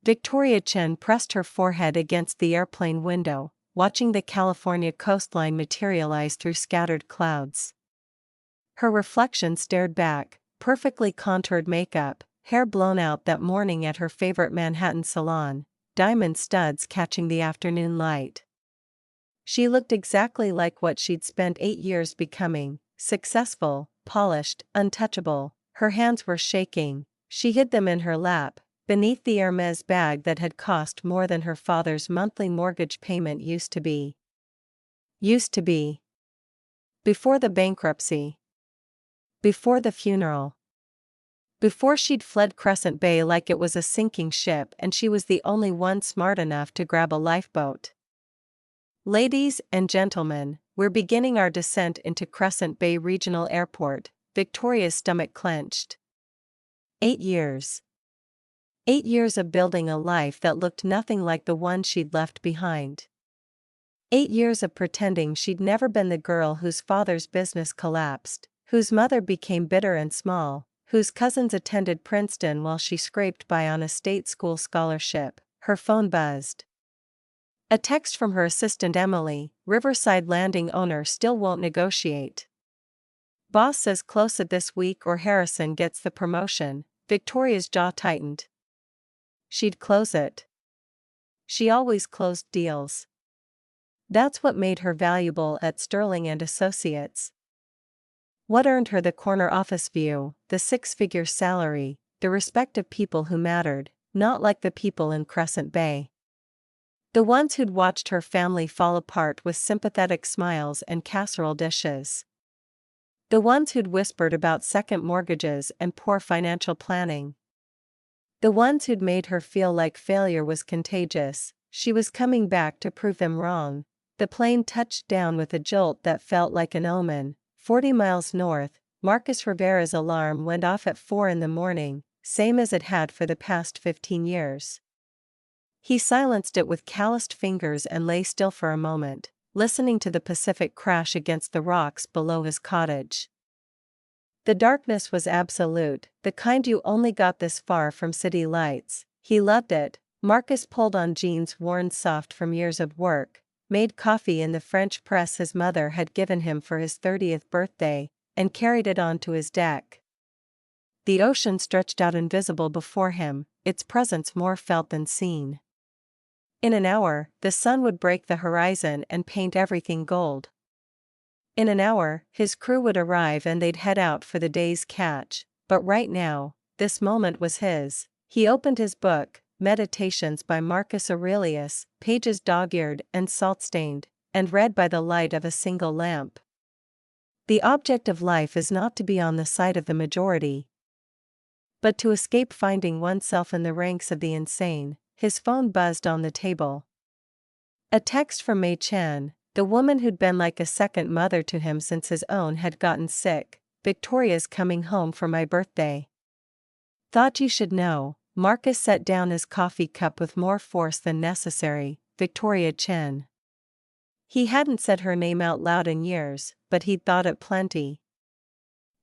Victoria Chen pressed her forehead against the airplane window, watching the California coastline materialize through scattered clouds. Her reflection stared back, perfectly contoured makeup, hair blown out that morning at her favorite Manhattan salon, diamond studs catching the afternoon light. She looked exactly like what she'd spent 8 years becoming: successful, polished, untouchable. Her hands were shaking. She hid them in her lap, beneath the Hermes bag that had cost more than her father's monthly mortgage payment used to be. Before the bankruptcy. Before the funeral. Before she'd fled Crescent Bay like it was a sinking ship and she was the only one smart enough to grab a lifeboat. Ladies and gentlemen, we're beginning our descent into Crescent Bay Regional Airport. Victoria's stomach clenched. 8 years. 8 years of building a life that looked nothing like the one she'd left behind. 8 years of pretending she'd never been the girl whose father's business collapsed, whose mother became bitter and small, whose cousins attended Princeton while she scraped by on a state school scholarship. Her phone buzzed. A text from her assistant Emily: Riverside Landing owner still won't negotiate. Boss says close it this week or Harrison gets the promotion. Victoria's jaw tightened. She'd close it. She always closed deals. That's what made her valuable at Sterling and Associates. What earned her the corner office view, the 6-figure salary, the respect of people who mattered, not like the people in Crescent Bay. The ones who'd watched her family fall apart with sympathetic smiles and casserole dishes. The ones who'd whispered about second mortgages and poor financial planning. The ones who'd made her feel like failure was contagious. She was coming back to prove them wrong. The plane touched down with a jolt that felt like an omen. 40 miles north, Marcus Rivera's alarm went off at 4 in the morning, same as it had for the past 15 years. He silenced it with calloused fingers and lay still for a moment, listening to the Pacific crash against the rocks below his cottage. The darkness was absolute, the kind you only got this far from city lights. He loved it. Marcus pulled on jeans worn soft from years of work, made coffee in the French press his mother had given him for his 30th birthday, and carried it onto his deck. The ocean stretched out invisible before him, its presence more felt than seen. In an hour, the sun would break the horizon and paint everything gold. In an hour, his crew would arrive and they'd head out for the day's catch, but right now, this moment was his. He opened his book, Meditations by Marcus Aurelius, pages dog-eared and salt-stained, and read by the light of a single lamp. The object of life is not to be on the side of the majority, but to escape finding oneself in the ranks of the insane. His phone buzzed on the table. A text from Mei Chan, the woman who'd been like a second mother to him since his own had gotten sick. Victoria's coming home for my birthday. Thought you should know. Marcus set down his coffee cup with more force than necessary. Victoria Chen. He hadn't said her name out loud in years, but he'd thought it plenty.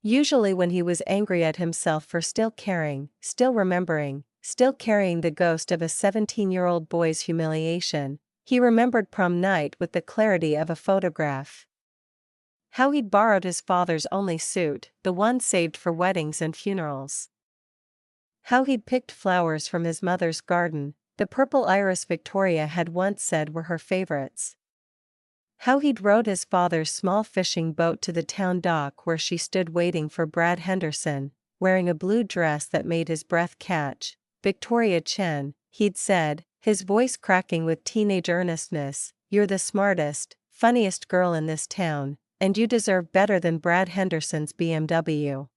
Usually when he was angry at himself for still caring, still remembering, still carrying the ghost of a 17-year-old boy's humiliation, he remembered prom night with the clarity of a photograph. How he'd borrowed his father's only suit, the one saved for weddings and funerals. How he'd picked flowers from his mother's garden, the purple iris Victoria had once said were her favorites. How he'd rowed his father's small fishing boat to the town dock where she stood waiting for Brad Henderson, wearing a blue dress that made his breath catch. Victoria Chen, he'd said, his voice cracking with teenage earnestness, you're the smartest, funniest girl in this town, and you deserve better than Brad Henderson's BMW.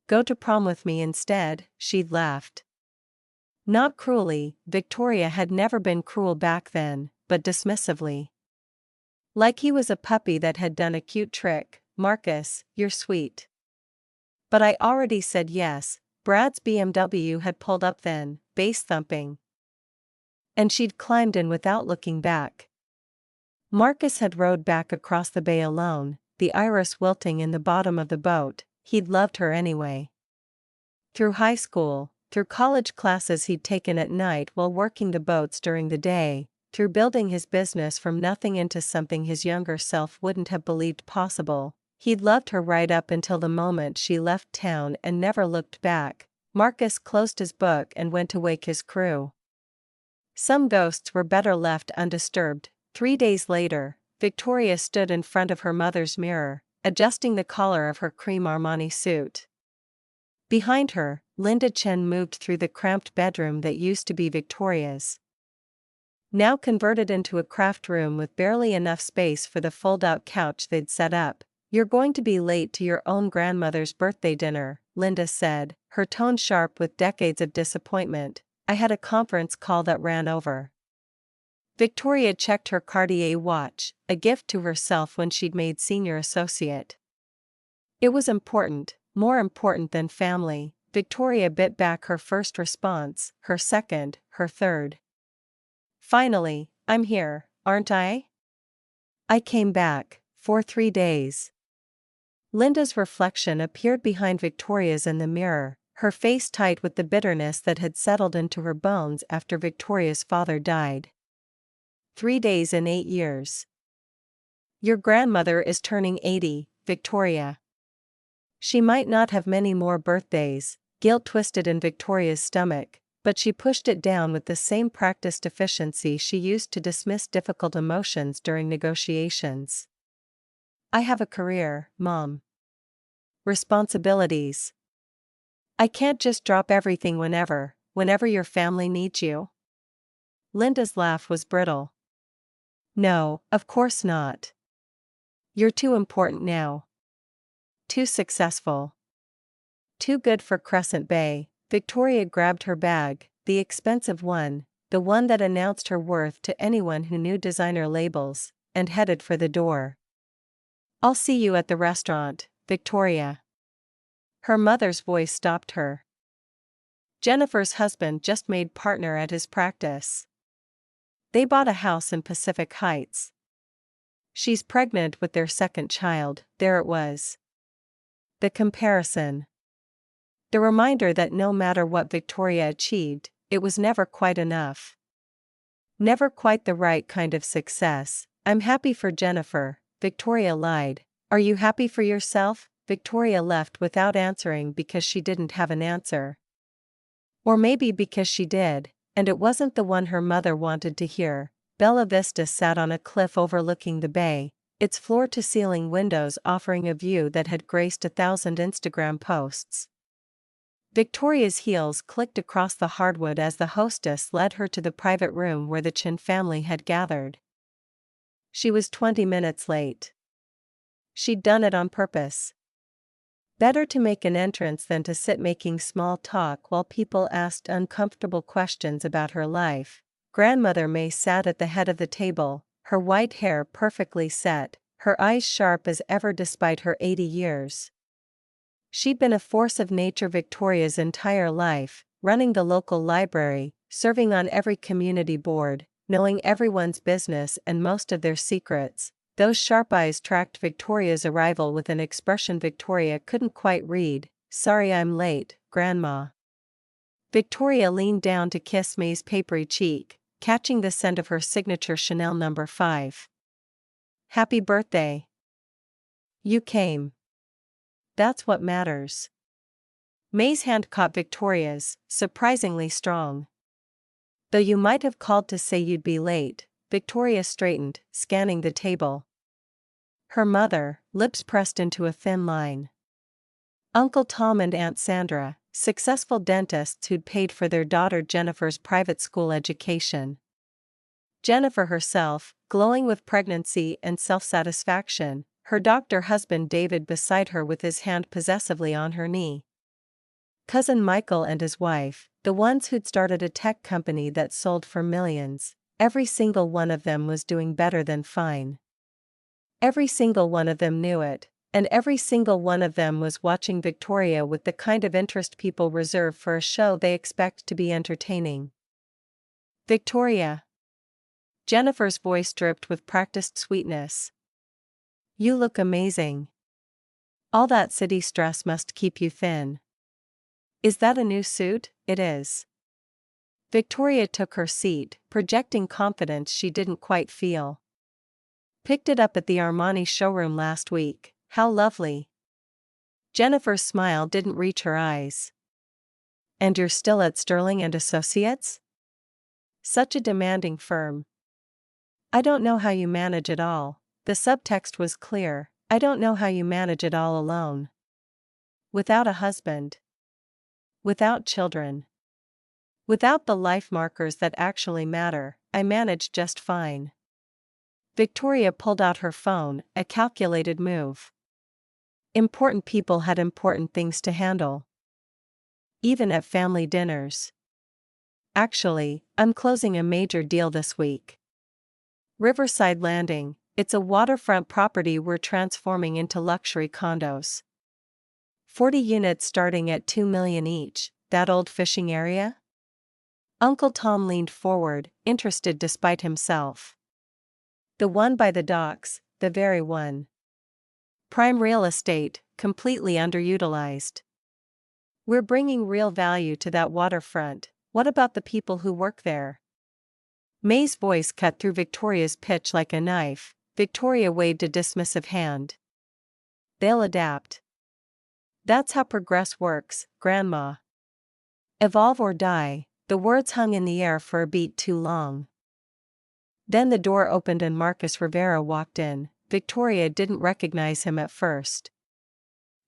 Go to prom with me instead, she'd laughed. Not cruelly, Victoria had never been cruel back then, but dismissively. Like he was a puppy that had done a cute trick. Marcus, you're sweet. But I already said yes. Brad's BMW had pulled up then, bass thumping. And she'd climbed in without looking back. Marcus had rowed back across the bay alone, the iris wilting in the bottom of the boat. He'd loved her anyway. Through high school, through college classes he'd taken at night while working the boats during the day, through building his business from nothing into something his younger self wouldn't have believed possible. He'd loved her right up until the moment she left town and never looked back. Marcus closed his book and went to wake his crew. Some ghosts were better left undisturbed. 3 days later, Victoria stood in front of her mother's mirror, adjusting the collar of her cream Armani suit. Behind her, Linda Chen moved through the cramped bedroom that used to be Victoria's. Now converted into a craft room with barely enough space for the fold-out couch they'd set up. "You're going to be late to your own grandmother's birthday dinner," Linda said, her tone sharp with decades of disappointment. "I had a conference call that ran over." Victoria checked her Cartier watch, a gift to herself when she'd made senior associate. It was important, more important than family. Victoria bit back her first response, her second, her third. "Finally, I'm here, aren't I? I came back, for 3 days." Linda's reflection appeared behind Victoria's in the mirror, her face tight with the bitterness that had settled into her bones after Victoria's father died. 3 days in 8 years. "Your grandmother is turning 80, Victoria. She might not have many more birthdays." Guilt twisted in Victoria's stomach, but she pushed it down with the same practiced efficiency she used to dismiss difficult emotions during negotiations. "I have a career, Mom. Responsibilities. I can't just drop everything whenever your family needs you." Linda's laugh was brittle. "No, of course not. You're too important now. Too successful. Too good for Crescent Bay." Victoria grabbed her bag, the expensive one, the one that announced her worth to anyone who knew designer labels, and headed for the door. "I'll see you at the restaurant, Victoria." Her mother's voice stopped her. "Jennifer's husband just made partner at his practice. They bought a house in Pacific Heights. She's pregnant with their second child." There it was. The comparison. The reminder that no matter what Victoria achieved, it was never quite enough. Never quite the right kind of success. "I'm happy for Jennifer," Victoria lied. "Are you happy for yourself?" Victoria left without answering because she didn't have an answer. Or maybe because she did, and it wasn't the one her mother wanted to hear. Bella Vista sat on a cliff overlooking the bay, its floor-to-ceiling windows offering a view that had graced 1,000 Instagram posts. Victoria's heels clicked across the hardwood as the hostess led her to the private room where the Chin family had gathered. She was 20 minutes late. She'd done it on purpose. Better to make an entrance than to sit making small talk while people asked uncomfortable questions about her life. Grandmother May sat at the head of the table, her white hair perfectly set, her eyes sharp as ever despite her 80 years. She'd been a force of nature Victoria's entire life, running the local library, serving on every community board, knowing everyone's business and most of their secrets. Those sharp eyes tracked Victoria's arrival with an expression Victoria couldn't quite read. "Sorry I'm late, Grandma." Victoria leaned down to kiss May's papery cheek, catching the scent of her signature Chanel No. 5. "Happy birthday. You came. That's what matters." May's hand caught Victoria's, surprisingly strong. "Though you might have called to say you'd be late." Victoria straightened, scanning the table. Her mother, lips pressed into a thin line. Uncle Tom and Aunt Sandra, successful dentists who'd paid for their daughter Jennifer's private school education. Jennifer herself, glowing with pregnancy and self-satisfaction, her doctor husband David beside her with his hand possessively on her knee. Cousin Michael and his wife, the ones who'd started a tech company that sold for millions. Every single one of them was doing better than fine. Every single one of them knew it, and every single one of them was watching Victoria with the kind of interest people reserve for a show they expect to be entertaining. "Victoria." Jennifer's voice dripped with practiced sweetness. "You look amazing. All that city stress must keep you thin." Is that a new suit? It is. Victoria took her seat, projecting confidence she didn't quite feel. Picked it up at the Armani showroom last week. How lovely. Jennifer's smile didn't reach her eyes. And you're still at Sterling and Associates? Such a demanding firm. I don't know how you manage it all. The subtext was clear. I don't know how you manage it all alone. Without a husband. Without children. Without the life markers that actually matter, I manage just fine. Victoria pulled out her phone, a calculated move. Important people had important things to handle. Even at family dinners. Actually, I'm closing a major deal this week. Riverside Landing, it's a waterfront property we're transforming into luxury condos. 40 units starting at $2 million each, that old fishing area? Uncle Tom leaned forward, interested despite himself. The one by the docks, the very one. Prime real estate, completely underutilized. We're bringing real value to that waterfront. What about the people who work there? May's voice cut through Victoria's pitch like a knife. Victoria waved a dismissive hand. They'll adapt. That's how progress works, Grandma. Evolve or die. The words hung in the air for a beat too long. Then the door opened and Marcus Rivera walked in. Victoria didn't recognize him at first.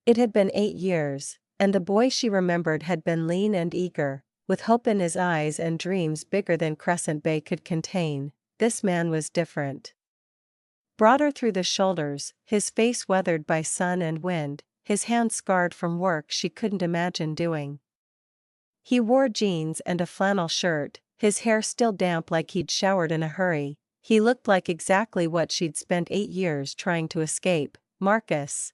It had been 8 years, and the boy she remembered had been lean and eager, with hope in his eyes and dreams bigger than Crescent Bay could contain. This man was different. Broader through the shoulders, his face weathered by sun and wind, his hands scarred from work she couldn't imagine doing. He wore jeans and a flannel shirt, his hair still damp like he'd showered in a hurry. He looked like exactly what she'd spent 8 years trying to escape. Marcus.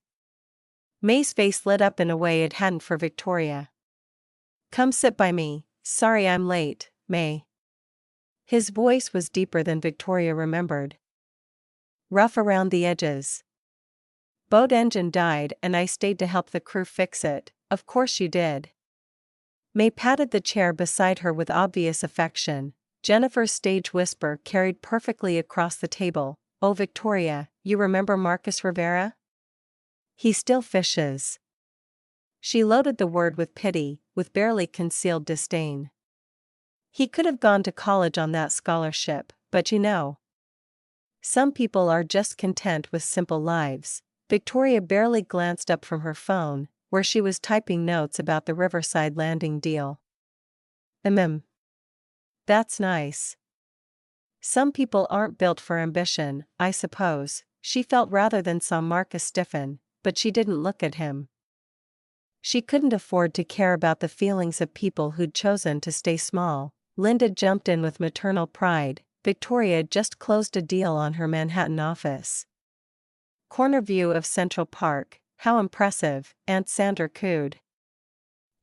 May's face lit up in a way it hadn't for Victoria. Come sit by me. Sorry I'm late, May. His voice was deeper than Victoria remembered. Rough around the edges. Boat engine died and I stayed to help the crew fix it. Of course you did. May patted the chair beside her with obvious affection. Jennifer's stage whisper carried perfectly across the table. Oh Victoria, you remember Marcus Rivera? He still fishes. She loaded the word with pity, with barely concealed disdain. He could have gone to college on that scholarship, but you know. Some people are just content with simple lives. Victoria barely glanced up from her phone, where she was typing notes about the Riverside Landing deal. That's nice. Some people aren't built for ambition, I suppose. She felt rather than saw Marcus stiffen, but she didn't look at him. She couldn't afford to care about the feelings of people who'd chosen to stay small. Linda jumped in with maternal pride. Victoria just closed a deal on her Manhattan office. Corner view of Central Park. How impressive, Aunt Sandra cooed.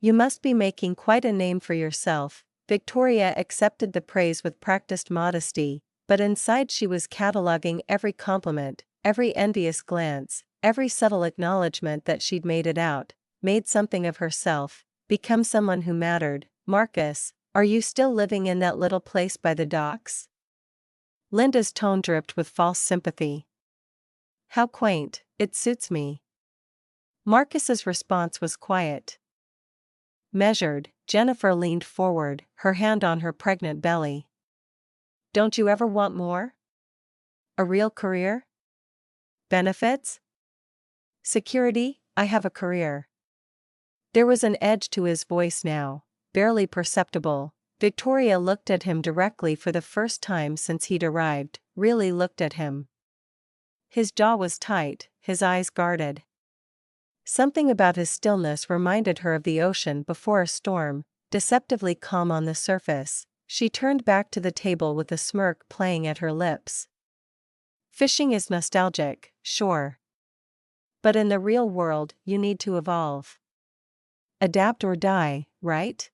You must be making quite a name for yourself. Victoria accepted the praise with practiced modesty, but inside she was cataloging every compliment, every envious glance, every subtle acknowledgement that she'd made it out, made something of herself, become someone who mattered. Marcus, are you still living in that little place by the docks? Linda's tone dripped with false sympathy. How quaint, it suits me. Marcus's response was quiet. Measured, Jennifer leaned forward, her hand on her pregnant belly. Don't you ever want more? A real career? Benefits? Security? I have a career. There was an edge to his voice now, barely perceptible. Victoria looked at him directly for the first time since he'd arrived, really looked at him. His jaw was tight, his eyes guarded. Something about his stillness reminded her of the ocean before a storm, deceptively calm on the surface. She turned back to the table with a smirk playing at her lips. Fishing is nostalgic, sure. But in the real world, you need to evolve. Adapt or die, right?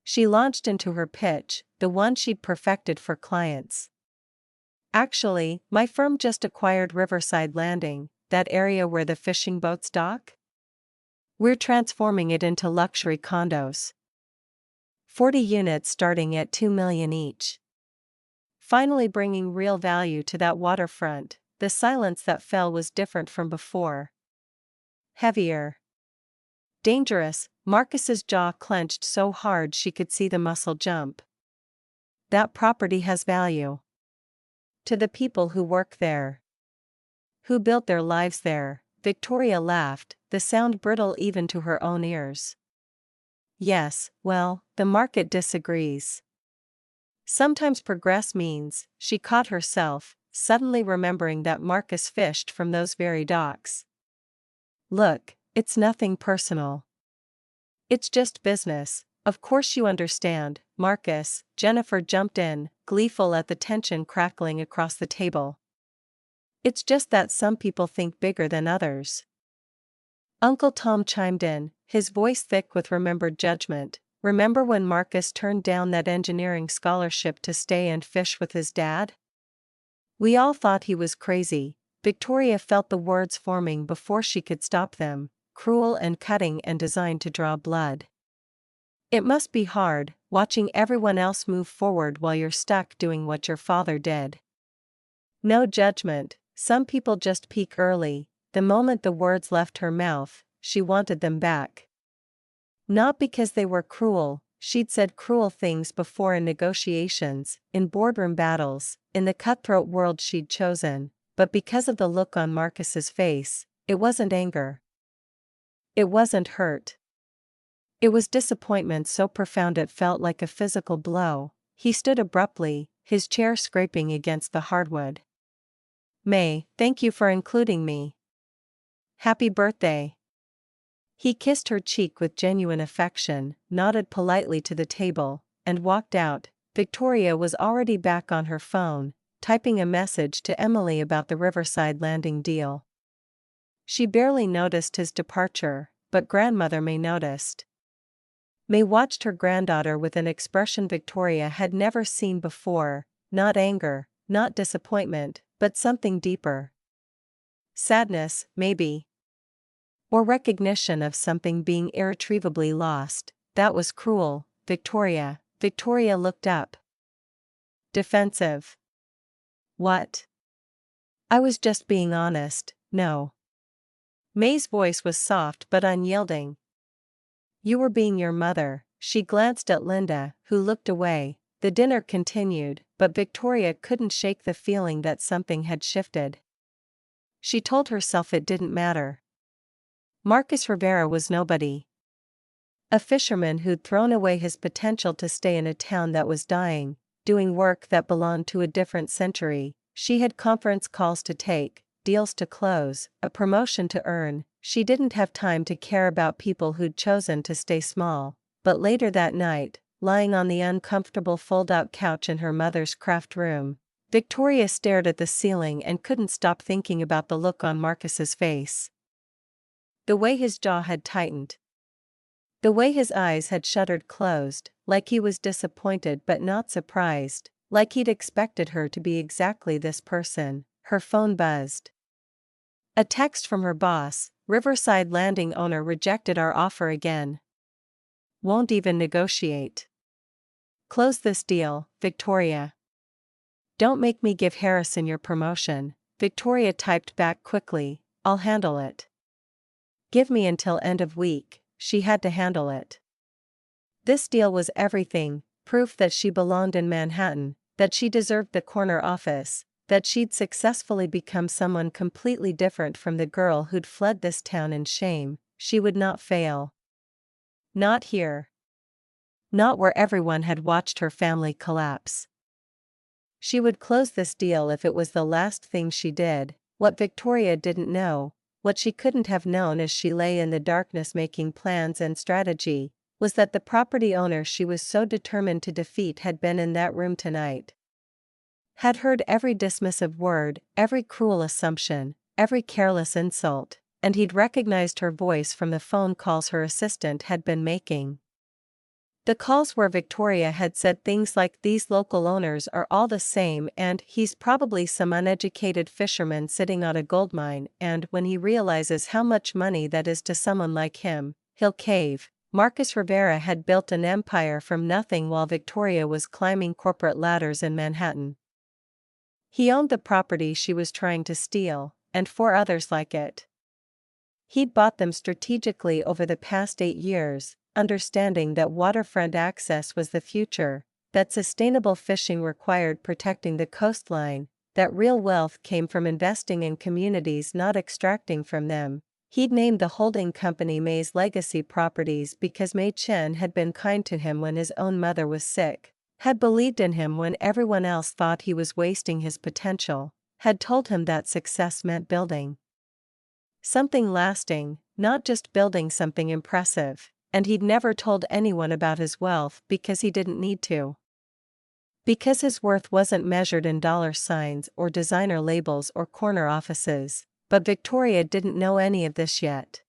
She launched into her pitch, the one she'd perfected for clients. Actually, my firm just acquired Riverside Landing, that area where the fishing boats dock. We're transforming it into luxury condos. 40 units starting at $2 million each. Finally bringing real value to that waterfront. The silence that fell was different from before. Heavier. Dangerous. Marcus's jaw clenched so hard she could see the muscle jump. That property has value. To the people who work there. Who built their lives there. Victoria laughed, the sound brittle even to her own ears. Yes, well, the market disagrees. Sometimes progress means, she caught herself, suddenly remembering that Marcus fished from those very docks. Look, it's nothing personal. It's just business, of course you understand, Marcus. Jennifer jumped in, gleeful at the tension crackling across the table. It's just that some people think bigger than others. Uncle Tom chimed in, his voice thick with remembered judgment. Remember when Marcus turned down that engineering scholarship to stay and fish with his dad? We all thought he was crazy. Victoria felt the words forming before she could stop them, cruel and cutting and designed to draw blood. It must be hard, watching everyone else move forward while you're stuck doing what your father did. No judgment, some people just peak early. The moment the words left her mouth, she wanted them back. Not because they were cruel, she'd said cruel things before in negotiations, in boardroom battles, in the cutthroat world she'd chosen, but because of the look on Marcus's face. It wasn't anger. It wasn't hurt. It was disappointment so profound it felt like a physical blow. He stood abruptly, his chair scraping against the hardwood. May, thank you for including me. Happy birthday. He kissed her cheek with genuine affection, nodded politely to the table, and walked out. Victoria was already back on her phone, typing a message to Emily about the Riverside Landing deal. She barely noticed his departure, but grandmother May noticed. May watched her granddaughter with an expression Victoria had never seen before, not anger, not disappointment, but something deeper. Sadness, maybe. Or recognition of something being irretrievably lost. That was cruel, Victoria. Victoria looked up. Defensive. What? I was just being honest, no. May's voice was soft but unyielding. You were being your mother. She glanced at Linda, who looked away. The dinner continued, but Victoria couldn't shake the feeling that something had shifted. She told herself it didn't matter. Marcus Rivera was nobody. A fisherman who'd thrown away his potential to stay in a town that was dying, doing work that belonged to a different century. She had conference calls to take, deals to close, a promotion to earn. She didn't have time to care about people who'd chosen to stay small. But later that night, lying on the uncomfortable fold-out couch in her mother's craft room, Victoria stared at the ceiling and couldn't stop thinking about the look on Marcus's face. The way his jaw had tightened. The way his eyes had shuttered closed, like he was disappointed but not surprised, like he'd expected her to be exactly this person. Her phone buzzed. A text from her boss, Riverside Landing owner rejected our offer again. Won't even negotiate. Close this deal, Victoria. Don't make me give Harrison your promotion. Victoria typed back quickly, I'll handle it. Give me until end of week. She had to handle it. This deal was everything, proof that she belonged in Manhattan, that she deserved the corner office, that she'd successfully become someone completely different from the girl who'd fled this town in shame. She would not fail. Not here. Not where everyone had watched her family collapse. She would close this deal if it was the last thing she did. What Victoria didn't know, what she couldn't have known as she lay in the darkness making plans and strategy, was that the property owner she was so determined to defeat had been in that room tonight. Had heard every dismissive word, every cruel assumption, every careless insult, and he'd recognized her voice from the phone calls her assistant had been making. The calls where Victoria had said things like these local owners are all the same and he's probably some uneducated fisherman sitting on a gold mine and when he realizes how much money that is to someone like him, he'll cave. Marcus Rivera had built an empire from nothing while Victoria was climbing corporate ladders in Manhattan. He owned the property she was trying to steal, and 4 others like it. He'd bought them strategically over the past 8 years, understanding that waterfront access was the future, that sustainable fishing required protecting the coastline, that real wealth came from investing in communities not extracting from them. He'd named the holding company May's Legacy Properties because May Chen had been kind to him when his own mother was sick, had believed in him when everyone else thought he was wasting his potential, had told him that success meant building something lasting, not just building something impressive, and he'd never told anyone about his wealth because he didn't need to. Because his worth wasn't measured in dollar signs or designer labels or corner offices, but Victoria didn't know any of this yet.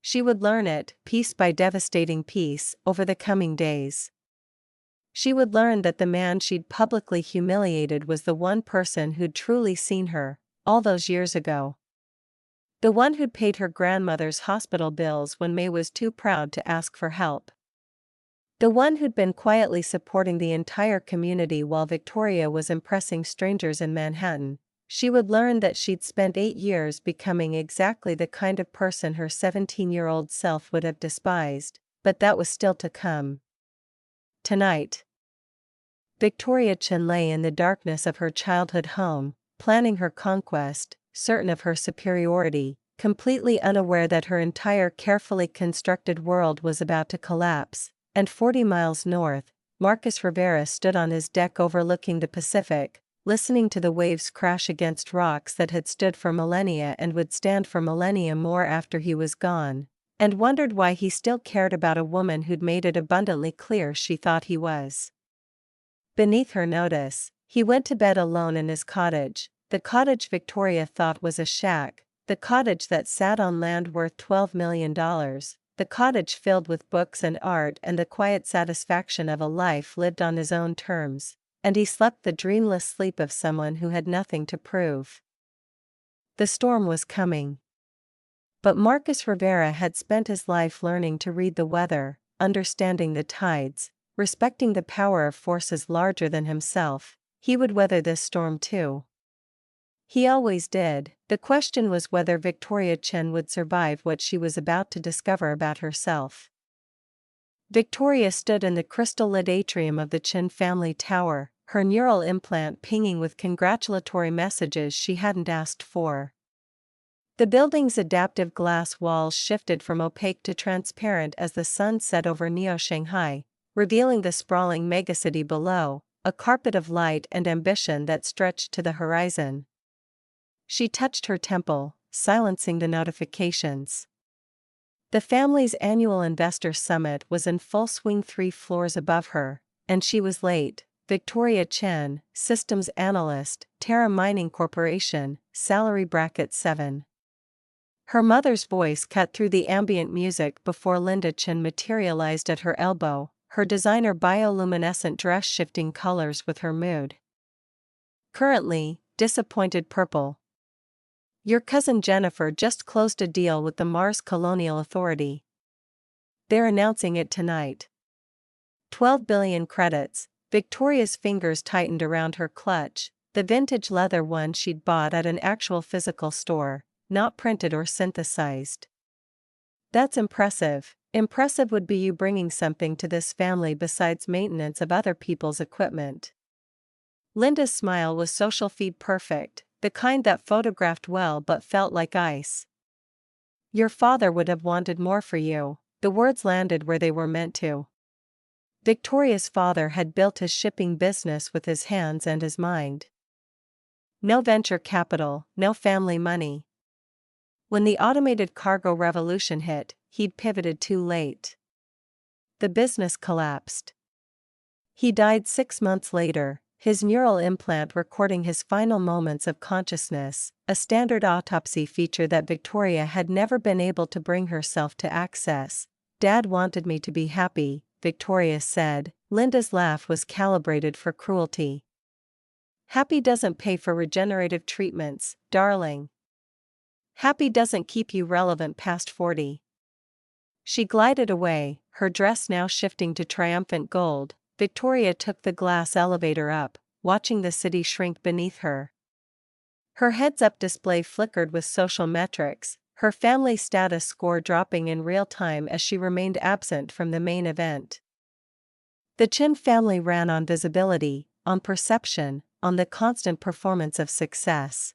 She would learn it, piece by devastating piece, over the coming days. She would learn that the man she'd publicly humiliated was the one person who'd truly seen her, all those years ago. The one who'd paid her grandmother's hospital bills when May was too proud to ask for help. The one who'd been quietly supporting the entire community while Victoria was impressing strangers in Manhattan. She would learn that she'd spent 8 years becoming exactly the kind of person her 17-year-old self would have despised, but that was still to come. Tonight, Victoria Chen lay in the darkness of her childhood home, planning her conquest, certain of her superiority, completely unaware that her entire carefully constructed world was about to collapse, and 40 miles north, Marcus Rivera stood on his deck overlooking the Pacific, listening to the waves crash against rocks that had stood for millennia and would stand for millennia more after he was gone, and wondered why he still cared about a woman who'd made it abundantly clear she thought he was beneath her notice. He went to bed alone in his cottage, the cottage Victoria thought was a shack, the cottage that sat on land worth $12 million, the cottage filled with books and art and the quiet satisfaction of a life lived on his own terms, and he slept the dreamless sleep of someone who had nothing to prove. The storm was coming. But Marcus Rivera had spent his life learning to read the weather, understanding the tides, respecting the power of forces larger than himself. He would weather this storm too. He always did. The question was whether Victoria Chen would survive what she was about to discover about herself. Victoria stood in the crystal-lit atrium of the Chen family tower, her neural implant pinging with congratulatory messages she hadn't asked for. The building's adaptive glass walls shifted from opaque to transparent as the sun set over Neo-Shanghai, revealing the sprawling megacity below, a carpet of light and ambition that stretched to the horizon. She touched her temple, silencing the notifications. The family's annual investor summit was in full swing 3 floors above her, and she was late. Victoria Chen, systems analyst, Terra Mining Corporation, salary bracket 7. Her mother's voice cut through the ambient music before Linda Chen materialized at her elbow, her designer bioluminescent dress shifting colors with her mood. Currently, disappointed purple. Your cousin Jennifer just closed a deal with the Mars Colonial Authority. They're announcing it tonight. 12 billion credits. Victoria's fingers tightened around her clutch, the vintage leather one she'd bought at an actual physical store, not printed or synthesized. That's impressive. Impressive would be you bringing something to this family besides maintenance of other people's equipment. Linda's smile was social feed perfect, the kind that photographed well but felt like ice. Your father would have wanted more for you. The words landed where they were meant to. Victoria's father had built his shipping business with his hands and his mind. No venture capital, no family money. When the automated cargo revolution hit, he'd pivoted too late. The business collapsed. He died 6 months later, his neural implant recording his final moments of consciousness, a standard autopsy feature that Victoria had never been able to bring herself to access. Dad wanted me to be happy, Victoria said. Linda's laugh was calibrated for cruelty. Happy doesn't pay for regenerative treatments, darling. Happy doesn't keep you relevant past 40. She glided away, her dress now shifting to triumphant gold. Victoria took the glass elevator up, watching the city shrink beneath her. Her heads-up display flickered with social metrics, her family status score dropping in real time as she remained absent from the main event. The Chin family ran on visibility, on perception, on the constant performance of success.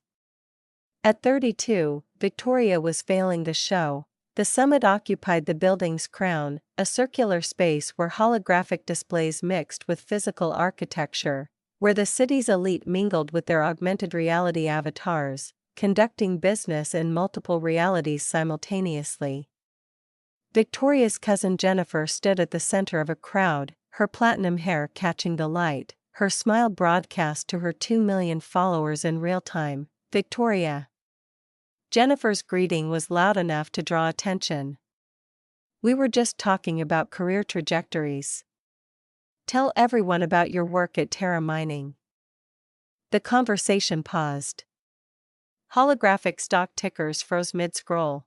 At 32, Victoria was failing the show. The summit occupied the building's crown, a circular space where holographic displays mixed with physical architecture, where the city's elite mingled with their augmented reality avatars, conducting business in multiple realities simultaneously. Victoria's cousin Jennifer stood at the center of a crowd, her platinum hair catching the light, her smile broadcast to her 2 million followers in real time. Victoria. Jennifer's greeting was loud enough to draw attention. We were just talking about career trajectories. Tell everyone about your work at Terra Mining. The conversation paused. Holographic stock tickers froze mid-scroll.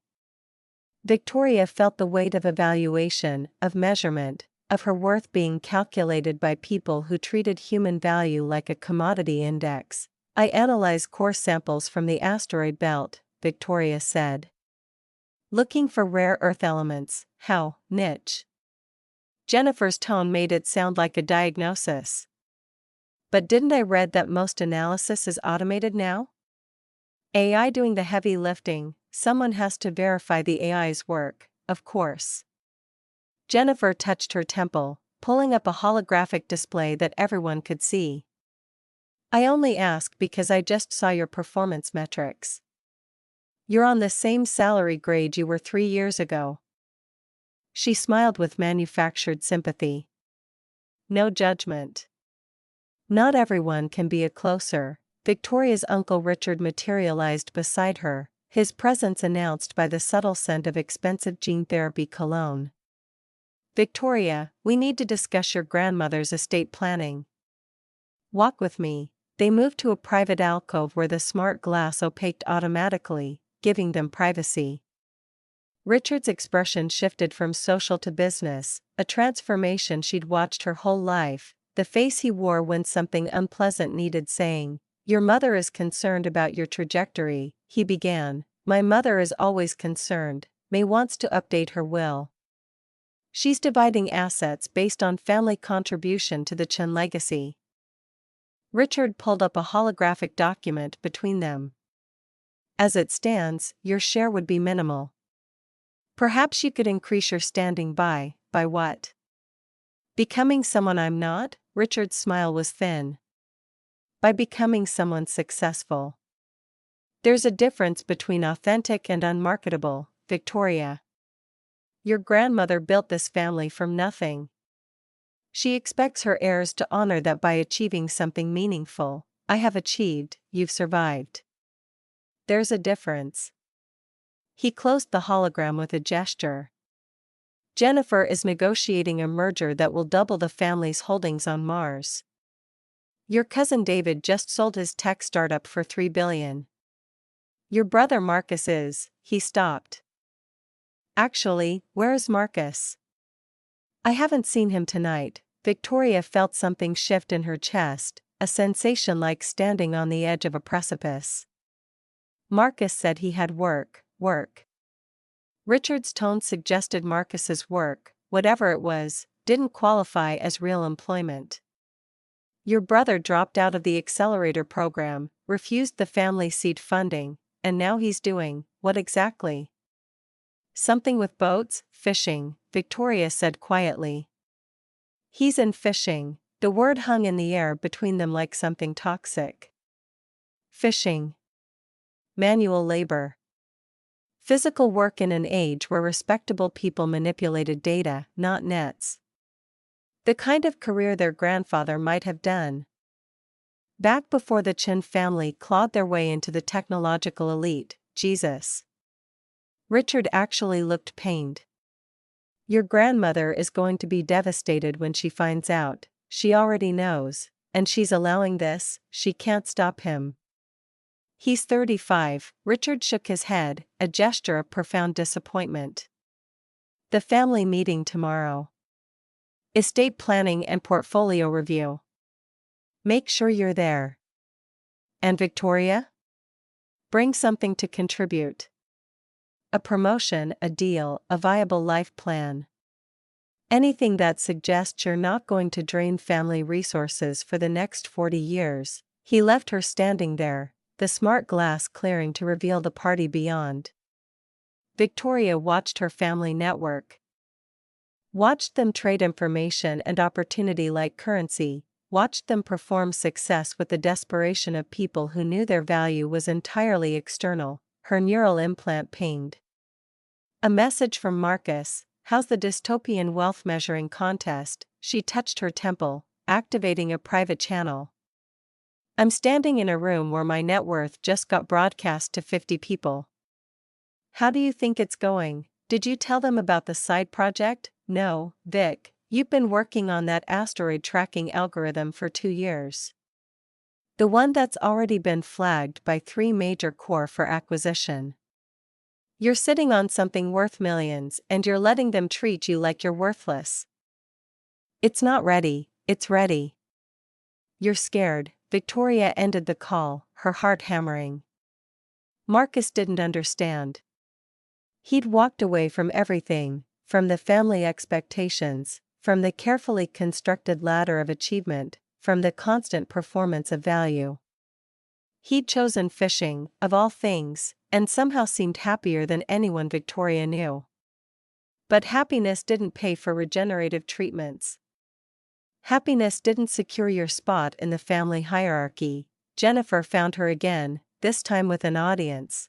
Victoria felt the weight of evaluation, of measurement, of her worth being calculated by people who treated human value like a commodity index. I analyze core samples from the asteroid belt, Victoria said. Looking for rare earth elements, how niche. Jennifer's tone made it sound like a diagnosis. But didn't I read that most analysis is automated now? AI doing the heavy lifting, someone has to verify the AI's work, of course. Jennifer touched her temple, pulling up a holographic display that everyone could see. I only ask because I just saw your performance metrics. You're on the same salary grade you were 3 years ago. She smiled with manufactured sympathy. No judgment. Not everyone can be a closer. Victoria's Uncle Richard materialized beside her, his presence announced by the subtle scent of expensive gene therapy cologne. Victoria, we need to discuss your grandmother's estate planning. Walk with me. They moved to a private alcove where the smart glass opaqued automatically, giving them privacy. Richard's expression shifted from social to business, a transformation she'd watched her whole life, the face he wore when something unpleasant needed saying. Your mother is concerned about your trajectory, he began. My mother is always concerned, May wants to update her will. She's dividing assets based on family contribution to the Chen legacy. Richard pulled up a holographic document between them. As it stands, your share would be minimal. Perhaps you could increase your standing by what? Becoming someone I'm not? Richard's smile was thin. By becoming someone successful. There's a difference between authentic and unmarketable, Victoria. Your grandmother built this family from nothing. She expects her heirs to honor that by achieving something meaningful. I have achieved, you've survived. There's a difference. He closed the hologram with a gesture. Jennifer is negotiating a merger that will double the family's holdings on Mars. Your cousin David just sold his tech startup for $3 billion. Your brother Marcus is. He stopped. Actually, where is Marcus? I haven't seen him tonight. Victoria felt something shift in her chest, a sensation like standing on the edge of a precipice. Marcus said he had work. Richard's tone suggested Marcus's work, whatever it was, didn't qualify as real employment. Your brother dropped out of the accelerator program, refused the family seed funding, and now he's doing, what exactly? Something with boats, fishing, Victoria said quietly. He's in fishing. The word hung in the air between them like something toxic. Fishing. Manual labor. Physical work in an age where respectable people manipulated data, not nets. The kind of career their grandfather might have done. Back before the Chen family clawed their way into the technological elite, Jesus. Richard actually looked pained. Your grandmother is going to be devastated when she finds out, she already knows, and she's allowing this, she can't stop him. He's 35, Richard shook his head, a gesture of profound disappointment. The family meeting tomorrow. Estate planning and portfolio review. Make sure you're there. And Victoria? Bring something to contribute. A promotion, a deal, a viable life plan. Anything that suggests you're not going to drain family resources for the next 40 years. He left her standing there, the smart glass clearing to reveal the party beyond. Victoria watched her family network. Watched them trade information and opportunity like currency. Watched them perform success with the desperation of people who knew their value was entirely external. Her neural implant pinged. A message from Marcus. How's the dystopian wealth measuring contest? She touched her temple, activating a private channel. I'm standing in a room where my net worth just got broadcast to 50 people. How do you think it's going? Did you tell them about the side project? No, Vic, you've been working on that asteroid tracking algorithm for 2 years. The one that's already been flagged by 3 major corps for acquisition. You're sitting on something worth millions and you're letting them treat you like you're worthless. It's not ready, it's ready. You're scared. Victoria ended the call, her heart hammering. Marcus didn't understand. He'd walked away from everything, from the family expectations, from the carefully constructed ladder of achievement, from the constant performance of value. He'd chosen fishing, of all things, and somehow seemed happier than anyone Victoria knew. But happiness didn't pay for regenerative treatments. Happiness didn't secure your spot in the family hierarchy. Jennifer found her again, this time with an audience.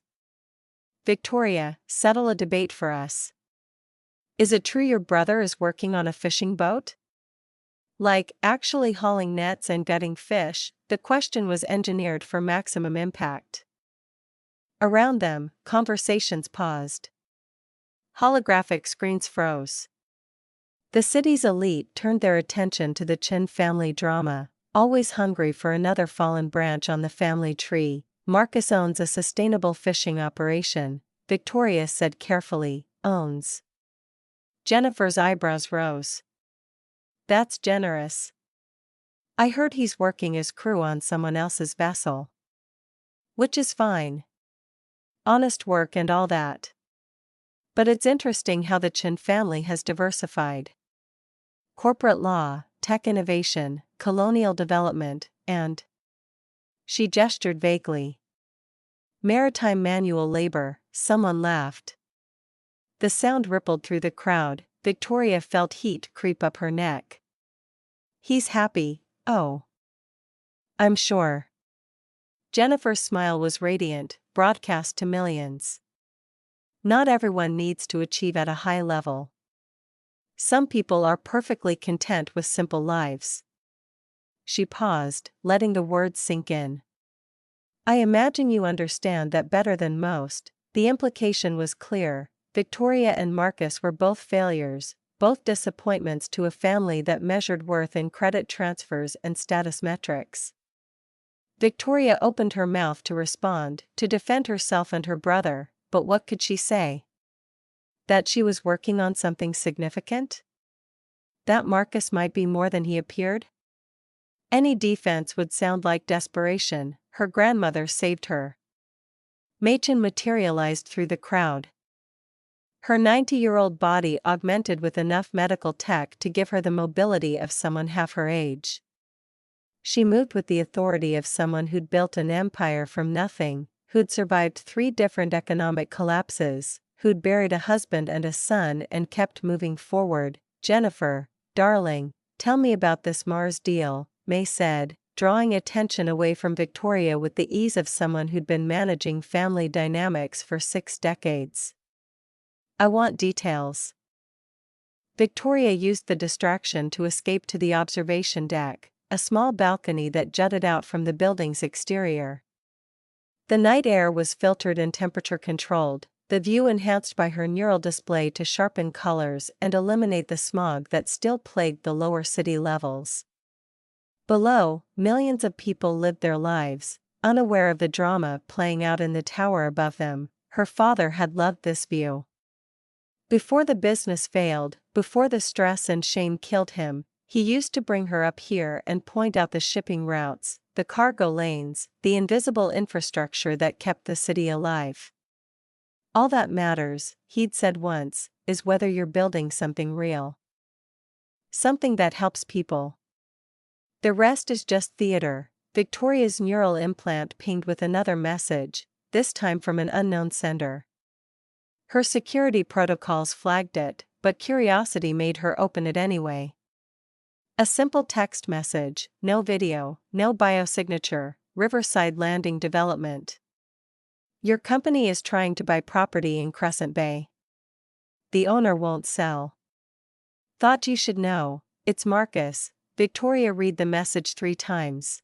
Victoria, settle a debate for us. Is it true your brother is working on a fishing boat? Like, actually hauling nets and gutting fish? The question was engineered for maximum impact. Around them, conversations paused. Holographic screens froze. The city's elite turned their attention to the Chin family drama, always hungry for another fallen branch on the family tree. Marcus owns a sustainable fishing operation, Victoria said carefully. Owns. Jennifer's eyebrows rose. That's generous. I heard he's working as crew on someone else's vessel. Which is fine. Honest work and all that. But it's interesting how the Chin family has diversified. Corporate law, tech innovation, colonial development, and... She gestured vaguely. Maritime manual labor, someone laughed. The sound rippled through the crowd. Victoria felt heat creep up her neck. He's happy, oh. I'm sure. Jennifer's smile was radiant, broadcast to millions. Not everyone needs to achieve at a high level. Some people are perfectly content with simple lives. She paused, letting the words sink in. I imagine you understand that better than most. The implication was clear. Victoria and Marcus were both failures, both disappointments to a family that measured worth in credit transfers and status metrics. Victoria opened her mouth to respond, to defend herself and her brother, but what could she say? That she was working on something significant? That Marcus might be more than he appeared? Any defense would sound like desperation. Her grandmother saved her. Machen materialized through the crowd. Her 90-year-old body augmented with enough medical tech to give her the mobility of someone half her age. She moved with the authority of someone who'd built an empire from nothing, who'd survived 3 different economic collapses, who'd buried a husband and a son and kept moving forward. Jennifer, darling, tell me about this Mars deal, May said, drawing attention away from Victoria with the ease of someone who'd been managing family dynamics for 6 decades. I want details. Victoria used the distraction to escape to the observation deck, a small balcony that jutted out from the building's exterior. The night air was filtered and temperature controlled, the view enhanced by her neural display to sharpen colors and eliminate the smog that still plagued the lower city levels. Below, millions of people lived their lives, unaware of the drama playing out in the tower above them. Her father had loved this view. Before the business failed, before the stress and shame killed him, he used to bring her up here and point out the shipping routes, the cargo lanes, the invisible infrastructure that kept the city alive. All that matters, he'd said once, is whether you're building something real. Something that helps people. The rest is just theater. Victoria's neural implant pinged with another message, this time from an unknown sender. Her security protocols flagged it, but curiosity made her open it anyway. A simple text message, no video, no biosignature, Riverside Landing Development. Your company is trying to buy property in Crescent Bay. The owner won't sell. Thought you should know, it's Marcus. Victoria read the message 3 times.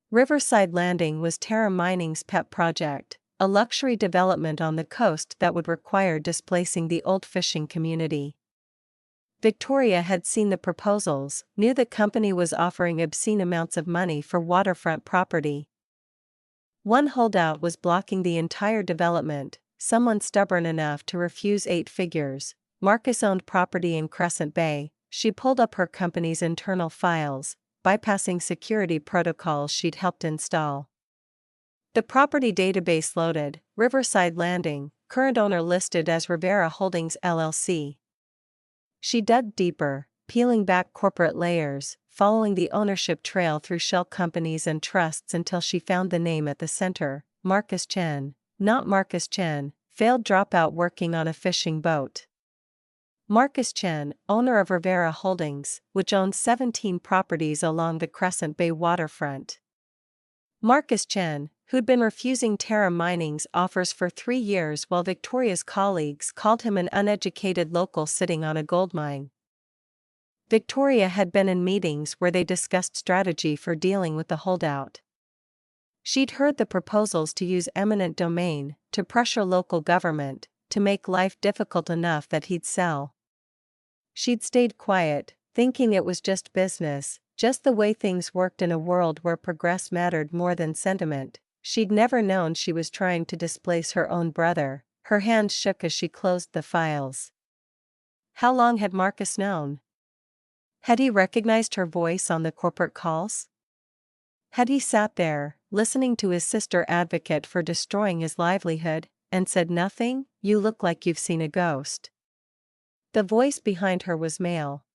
Riverside Landing was Terra Mining's pet project, a luxury development on the coast that would require displacing the old fishing community. Victoria had seen the proposals, knew the company was offering obscene amounts of money for waterfront property. One holdout was blocking the entire development, someone stubborn enough to refuse 8 figures. Marcus owned property in Crescent Bay. She pulled up her company's internal files, bypassing security protocols she'd helped install. The property database loaded, Riverside Landing, current owner listed as Rivera Holdings LLC. She dug deeper, peeling back corporate layers, following the ownership trail through shell companies and trusts until she found the name at the center, Marcus Chen. Not Marcus Chen, failed dropout working on a fishing boat. Marcus Chen, owner of Rivera Holdings, which owns 17 properties along the Crescent Bay waterfront. Marcus Chen, who'd been refusing Terra Mining's offers for 3 years while Victoria's colleagues called him an uneducated local sitting on a gold mine. Victoria had been in meetings where they discussed strategy for dealing with the holdout. She'd heard the proposals to use eminent domain, to pressure local government, to make life difficult enough that he'd sell. She'd stayed quiet, thinking it was just business, just the way things worked in a world where progress mattered more than sentiment. She'd never known she was trying to displace her own brother. Her hands shook as she closed the files. How long had Marcus known? Had he recognized her voice on the corporate calls? Had he sat there, listening to his sister advocate for destroying his livelihood, and said nothing? You look like you've seen a ghost. The voice behind her was male.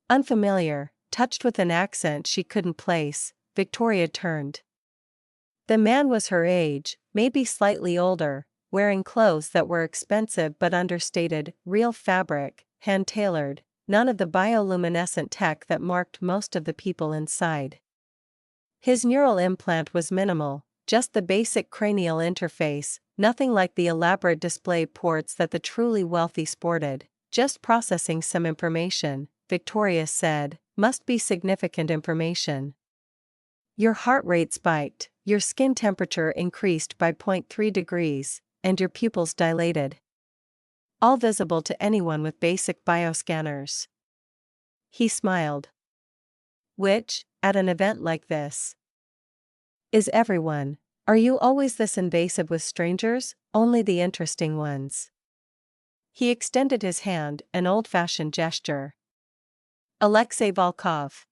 Unfamiliar, touched with an accent she couldn't place. Victoria turned. The man was her age, maybe slightly older, wearing clothes that were expensive but understated, real fabric, hand-tailored, none of the bioluminescent tech that marked most of the people inside. His neural implant was minimal, just the basic cranial interface, nothing like the elaborate display ports that the truly wealthy sported, just processing some information, Victoria said, must be significant information. Your heart rate spiked, your skin temperature increased by 0.3 degrees, and your pupils dilated. All visible to anyone with basic bioscanners. He smiled. Which, at an event like this, is everyone. Are you always this invasive with strangers? Only the interesting ones. He extended his hand, an old-fashioned gesture. Alexei Volkov.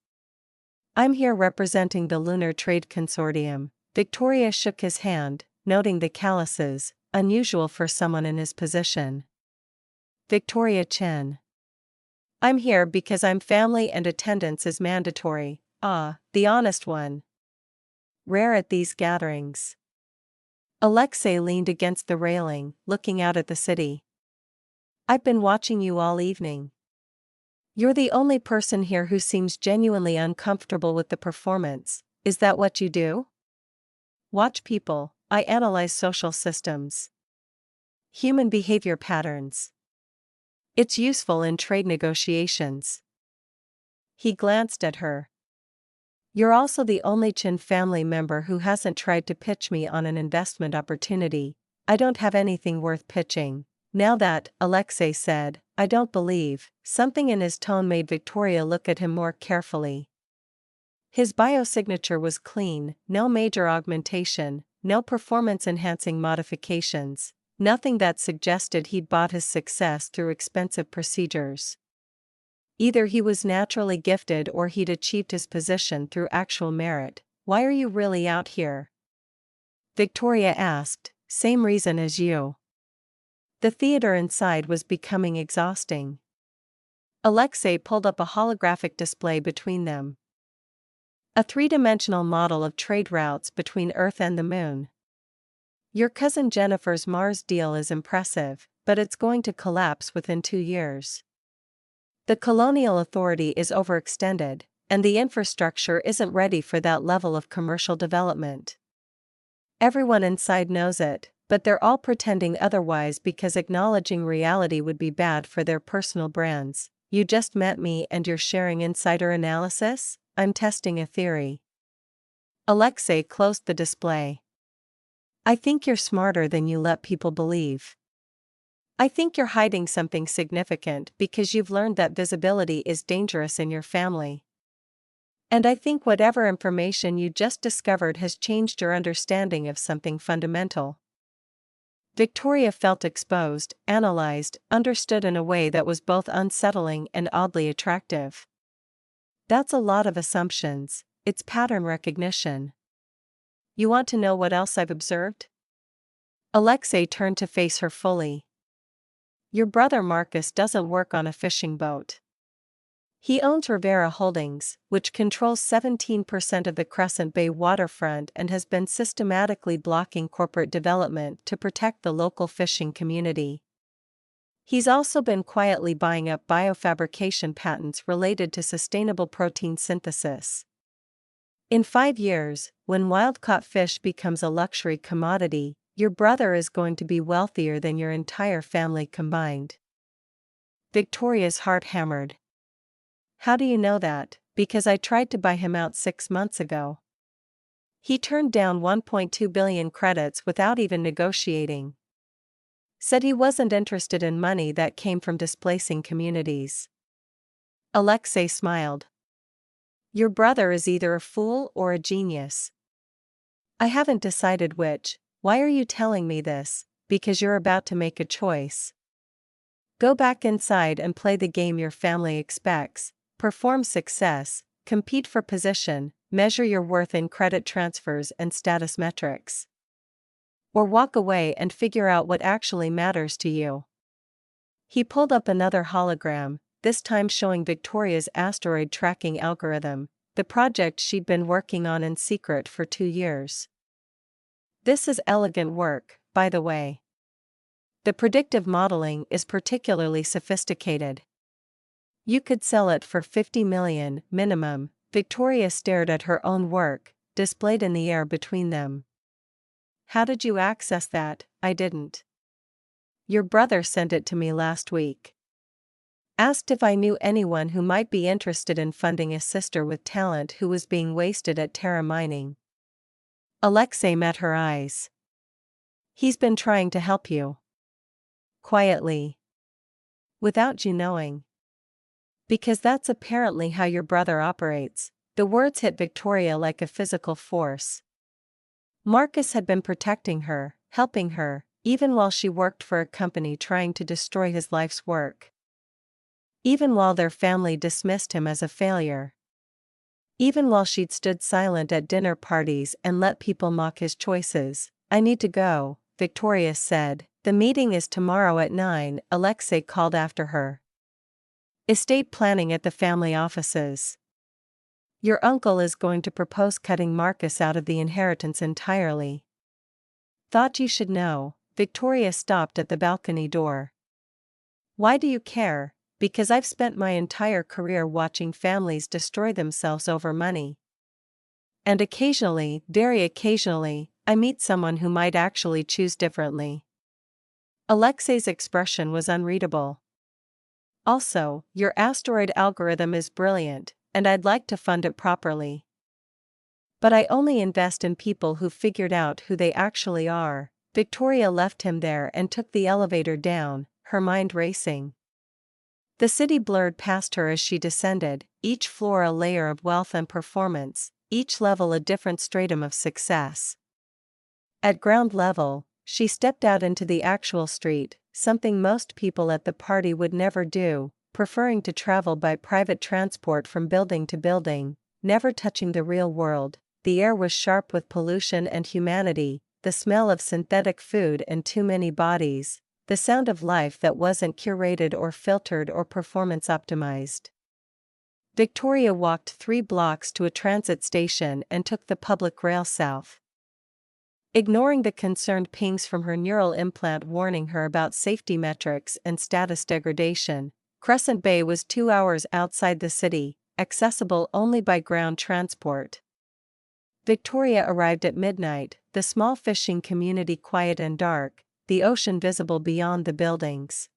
I'm here representing the Lunar Trade Consortium. Victoria shook his hand, noting the calluses, unusual for someone in his position. Victoria Chen. I'm here because I'm family and attendance is mandatory. Ah, the honest one. Rare at these gatherings. Alexei leaned against the railing, looking out at the city. I've been watching you all evening. You're the only person here who seems genuinely uncomfortable with the performance. Is that what you do? Watch people. I analyze social systems. Human behavior patterns. It's useful in trade negotiations. He glanced at her. You're also the only Chen family member who hasn't tried to pitch me on an investment opportunity. I don't have anything worth pitching. Now that, Alexei said, I don't believe, something in his tone made Victoria look at him more carefully. His biosignature was clean, no major augmentation, no performance-enhancing modifications, nothing that suggested he'd bought his success through expensive procedures. Either he was naturally gifted or he'd achieved his position through actual merit. Why are you really out here? Victoria asked. Same reason as you. The theater inside was becoming exhausting. Alexei pulled up a holographic display between them. A three-dimensional model of trade routes between Earth and the Moon. Your cousin Jennifer's Mars deal is impressive, but it's going to collapse within 2 years. The colonial authority is overextended, and the infrastructure isn't ready for that level of commercial development. Everyone inside knows it, but they're all pretending otherwise because acknowledging reality would be bad for their personal brands. You just met me and you're sharing insider analysis? I'm testing a theory. Alexei closed the display. I think you're smarter than you let people believe. I think you're hiding something significant because you've learned that visibility is dangerous in your family. And I think whatever information you just discovered has changed your understanding of something fundamental. Victoria felt exposed, analyzed, understood in a way that was both unsettling and oddly attractive. That's a lot of assumptions, it's pattern recognition. You want to know what else I've observed? Alexei turned to face her fully. Your brother Marcus doesn't work on a fishing boat. He owns Rivera Holdings, which controls 17% of the Crescent Bay waterfront and has been systematically blocking corporate development to protect the local fishing community. He's also been quietly buying up biofabrication patents related to sustainable protein synthesis. In 5 years, when wild-caught fish becomes a luxury commodity, your brother is going to be wealthier than your entire family combined. Victoria's heart hammered. How do you know that? Because I tried to buy him out 6 months ago. He turned down 1.2 billion credits without even negotiating. Said he wasn't interested in money that came from displacing communities. Alexei smiled. Your brother is either a fool or a genius. I haven't decided which. Why are you telling me this? Because you're about to make a choice. Go back inside and play the game your family expects, perform success, compete for position, measure your worth in credit transfers and status metrics. Or walk away and figure out what actually matters to you. He pulled up another hologram, this time showing Victoria's asteroid tracking algorithm, the project she'd been working on in secret for 2 years. This is elegant work, by the way. The predictive modeling is particularly sophisticated. You could sell it for 50 million, minimum. Victoria stared at her own work, displayed in the air between them. How did you access that? I didn't. Your brother sent it to me last week. Asked if I knew anyone who might be interested in funding a sister with talent who was being wasted at Terra Mining. Alexei met her eyes. He's been trying to help you. Quietly. Without you knowing. Because that's apparently how your brother operates. The words hit Victoria like a physical force. Marcus had been protecting her, helping her, even while she worked for a company trying to destroy his life's work. Even while their family dismissed him as a failure. Even while she'd stood silent at dinner parties and let people mock his choices. I need to go, Victoria said. The meeting is tomorrow at 9, Alexei called after her. Estate planning at the family offices. Your uncle is going to propose cutting Marcus out of the inheritance entirely. Thought you should know. Victoria stopped at the balcony door. Why do you care? Because I've spent my entire career watching families destroy themselves over money. And occasionally, very occasionally, I meet someone who might actually choose differently. Alexei's expression was unreadable. Also, your asteroid algorithm is brilliant, and I'd like to fund it properly. But I only invest in people who figured out who they actually are. Victoria left him there and took the elevator down, her mind racing. The city blurred past her as she descended, each floor a layer of wealth and performance, each level a different stratum of success. At ground level, she stepped out into the actual street, something most people at the party would never do, preferring to travel by private transport from building to building, never touching the real world. The air was sharp with pollution and humanity, the smell of synthetic food and too many bodies, the sound of life that wasn't curated or filtered or performance optimized. Victoria walked 3 blocks to a transit station and took the public rail south. Ignoring the concerned pings from her neural implant warning her about safety metrics and status degradation, Crescent Bay was 2 hours outside the city, accessible only by ground transport. Victoria arrived at midnight, the small fishing community quiet and dark, the ocean visible beyond the buildings.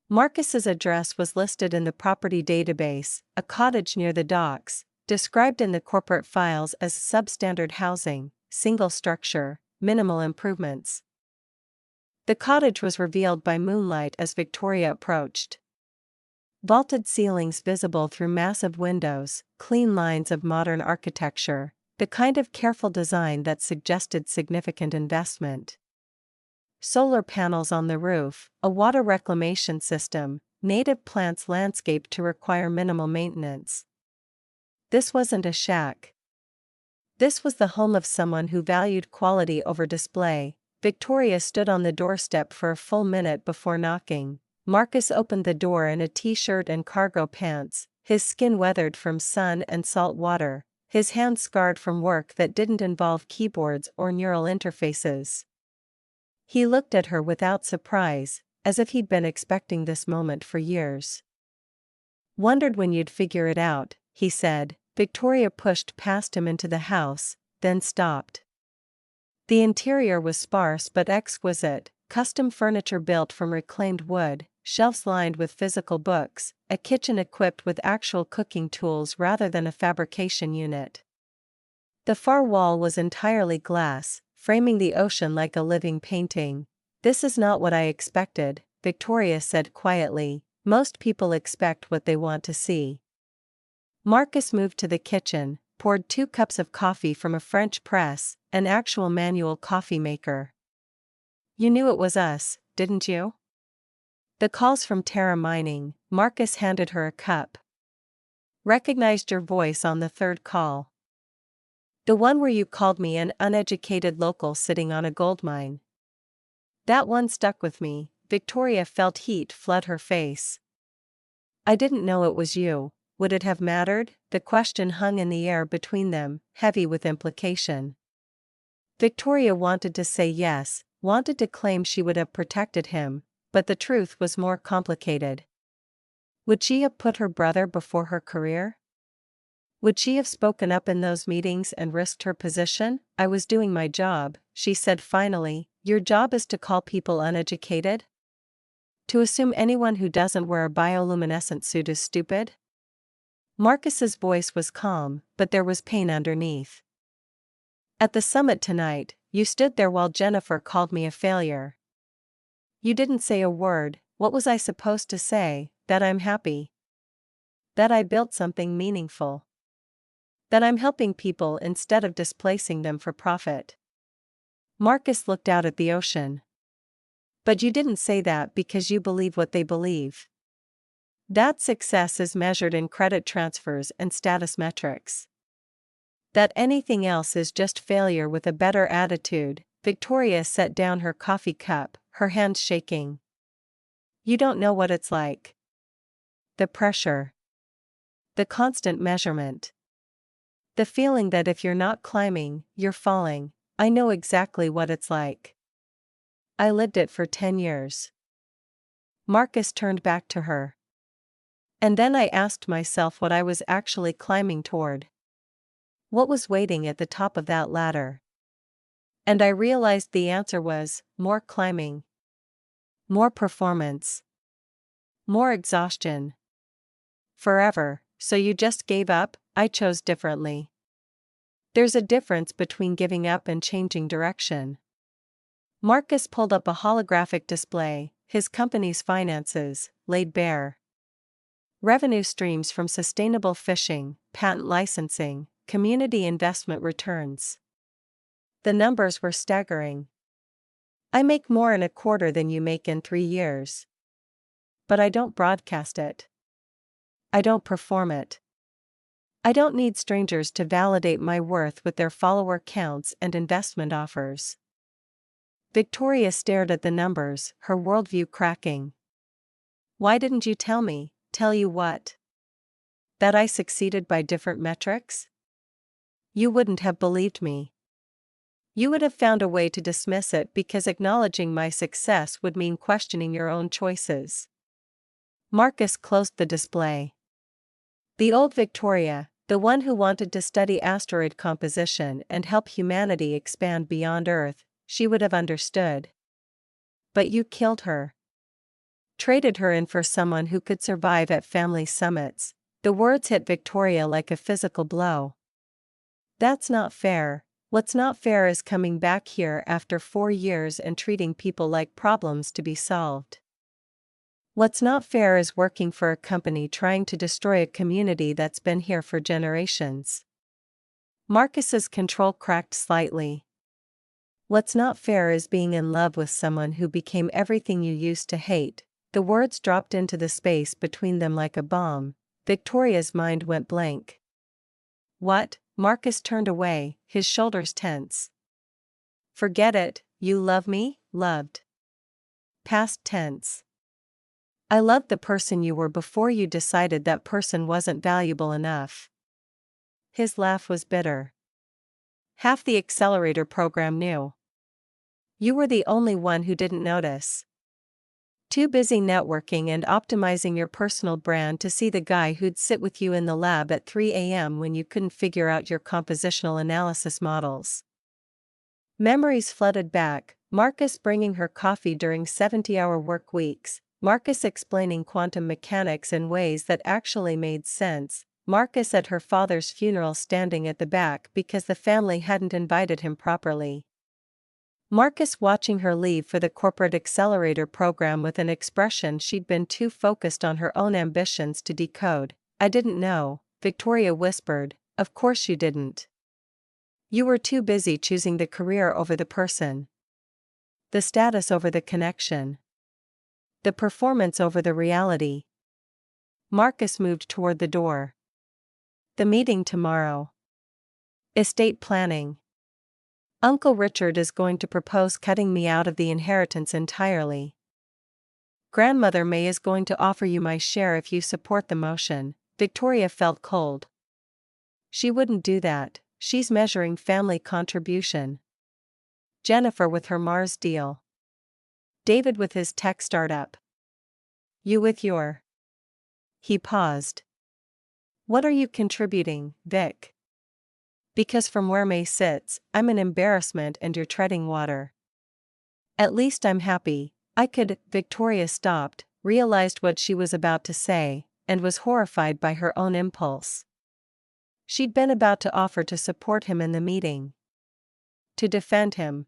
Marcus's address was listed in the property database, a cottage near the docks, described in the corporate files as substandard housing, single structure, minimal improvements. The cottage was revealed by moonlight as Victoria approached. Vaulted ceilings visible through massive windows, clean lines of modern architecture, the kind of careful design that suggested significant investment. Solar panels on the roof, a water reclamation system, native plants landscaped to require minimal maintenance. This wasn't a shack. This was the home of someone who valued quality over display. Victoria stood on the doorstep for a full minute before knocking. Marcus opened the door in a t-shirt and cargo pants, his skin weathered from sun and salt water, his hands scarred from work that didn't involve keyboards or neural interfaces. He looked at her without surprise, as if he'd been expecting this moment for years. "Wondered when you'd figure it out," he said. Victoria pushed past him into the house, then stopped. The interior was sparse but exquisite, custom furniture built from reclaimed wood, shelves lined with physical books, a kitchen equipped with actual cooking tools rather than a fabrication unit. The far wall was entirely glass, framing the ocean like a living painting. "This is not what I expected," Victoria said quietly. "Most people expect what they want to see." Marcus moved to the kitchen, poured 2 cups of coffee from a French press, an actual manual coffee maker. "You knew it was us, didn't you?" "The call's from Terra Mining." Marcus handed her a cup. "Recognized your voice on the 3rd call. The one where you called me an uneducated local sitting on a gold mine. That one stuck with me." Victoria felt heat flood her face. "I didn't know it was you. Would it have mattered?" The question hung in the air between them, heavy with implication. Victoria wanted to say yes, wanted to claim she would have protected him, but the truth was more complicated. Would she have put her brother before her career? Would she have spoken up in those meetings and risked her position? "I was doing my job," she said finally. "Your job is to call people uneducated? To assume anyone who doesn't wear a bioluminescent suit is stupid?" Marcus's voice was calm, but there was pain underneath. "At the summit tonight, you stood there while Jennifer called me a failure. You didn't say a word. What was I supposed to say? That I'm happy? That I built something meaningful? That I'm helping people instead of displacing them for profit?" Marcus looked out at the ocean. "But you didn't say that because you believe what they believe. That success is measured in credit transfers and status metrics. That anything else is just failure with a better attitude." Victoria set down her coffee cup, her hands shaking. "You don't know what it's like. The pressure. The constant measurement. The feeling that if you're not climbing, you're falling. I know exactly what it's like. I lived it for 10 years. Marcus turned back to her. "And then I asked myself what I was actually climbing toward. What was waiting at the top of that ladder? And I realized the answer was more climbing. More performance. More exhaustion. Forever." "So you just gave up?" "I chose differently." There's a difference between giving up and changing direction. Marcus pulled up a holographic display, his company's finances, laid bare. Revenue streams from sustainable fishing, patent licensing, community investment returns. The numbers were staggering. I make more in a quarter than you make in 3 years. But I don't broadcast it. I don't perform it. I don't need strangers to validate my worth with their follower counts and investment offers. Victoria stared at the numbers, her worldview cracking. Why didn't you tell me? Tell you what? That I succeeded by different metrics? You wouldn't have believed me. You would have found a way to dismiss it because acknowledging my success would mean questioning your own choices. Marcus closed the display. The old Victoria, the one who wanted to study asteroid composition and help humanity expand beyond Earth, she would have understood. But you killed her. Traded her in for someone who could survive at family summits. The words hit Victoria like a physical blow. That's not fair. What's not fair is coming back here after 4 years and treating people like problems to be solved. What's not fair is working for a company trying to destroy a community that's been here for generations. Marcus's control cracked slightly. What's not fair is being in love with someone who became everything you used to hate. The words dropped into the space between them like a bomb. Victoria's mind went blank. What? Marcus turned away, his shoulders tense. Forget it, you love me? Loved. Past tense. I loved the person you were before you decided that person wasn't valuable enough. His laugh was bitter. Half the accelerator program knew. You were the only one who didn't notice. Too busy networking and optimizing your personal brand to see the guy who'd sit with you in the lab at 3 a.m. when you couldn't figure out your compositional analysis models. Memories flooded back, Marcus bringing her coffee during 70-hour work weeks, Marcus explaining quantum mechanics in ways that actually made sense, Marcus at her father's funeral standing at the back because the family hadn't invited him properly. Marcus watching her leave for the corporate accelerator program with an expression she'd been too focused on her own ambitions to decode. I didn't know, Victoria whispered, of course you didn't. You were too busy choosing the career over the person. The status over the connection. The performance over the reality. Marcus moved toward the door. The meeting tomorrow. Estate planning. Uncle Richard is going to propose cutting me out of the inheritance entirely. Grandmother May is going to offer you my share if you support the motion. Victoria felt cold. She wouldn't do that, she's measuring family contribution. Jennifer with her Mars deal. David with his tech startup. You with your... He paused. What are you contributing, Vic? Because from where May sits, I'm an embarrassment and you're treading water. At least I'm happy, I could. Victoria stopped, realized what she was about to say, and was horrified by her own impulse. She'd been about to offer to support him in the meeting. To defend him.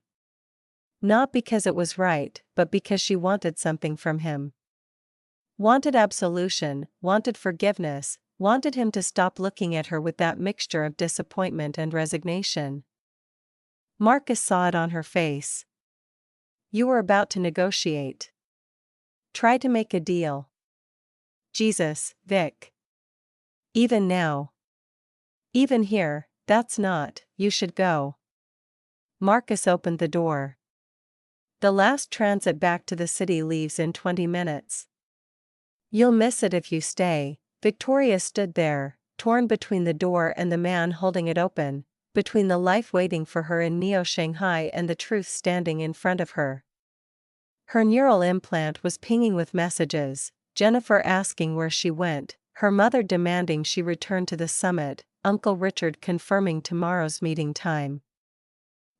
Not because it was right, but because she wanted something from him. Wanted absolution, wanted forgiveness, wanted him to stop looking at her with that mixture of disappointment and resignation. Marcus saw it on her face. You were about to negotiate. Try to make a deal. Jesus, Vic. Even now. Even here, that's not, you should go. Marcus opened the door. The last transit back to the city leaves in 20 minutes. You'll miss it if you stay. Victoria stood there, torn between the door and the man holding it open, between the life waiting for her in Neo-Shanghai and the truth standing in front of her. Her neural implant was pinging with messages, Jennifer asking where she went, her mother demanding she return to the summit, Uncle Richard confirming tomorrow's meeting time.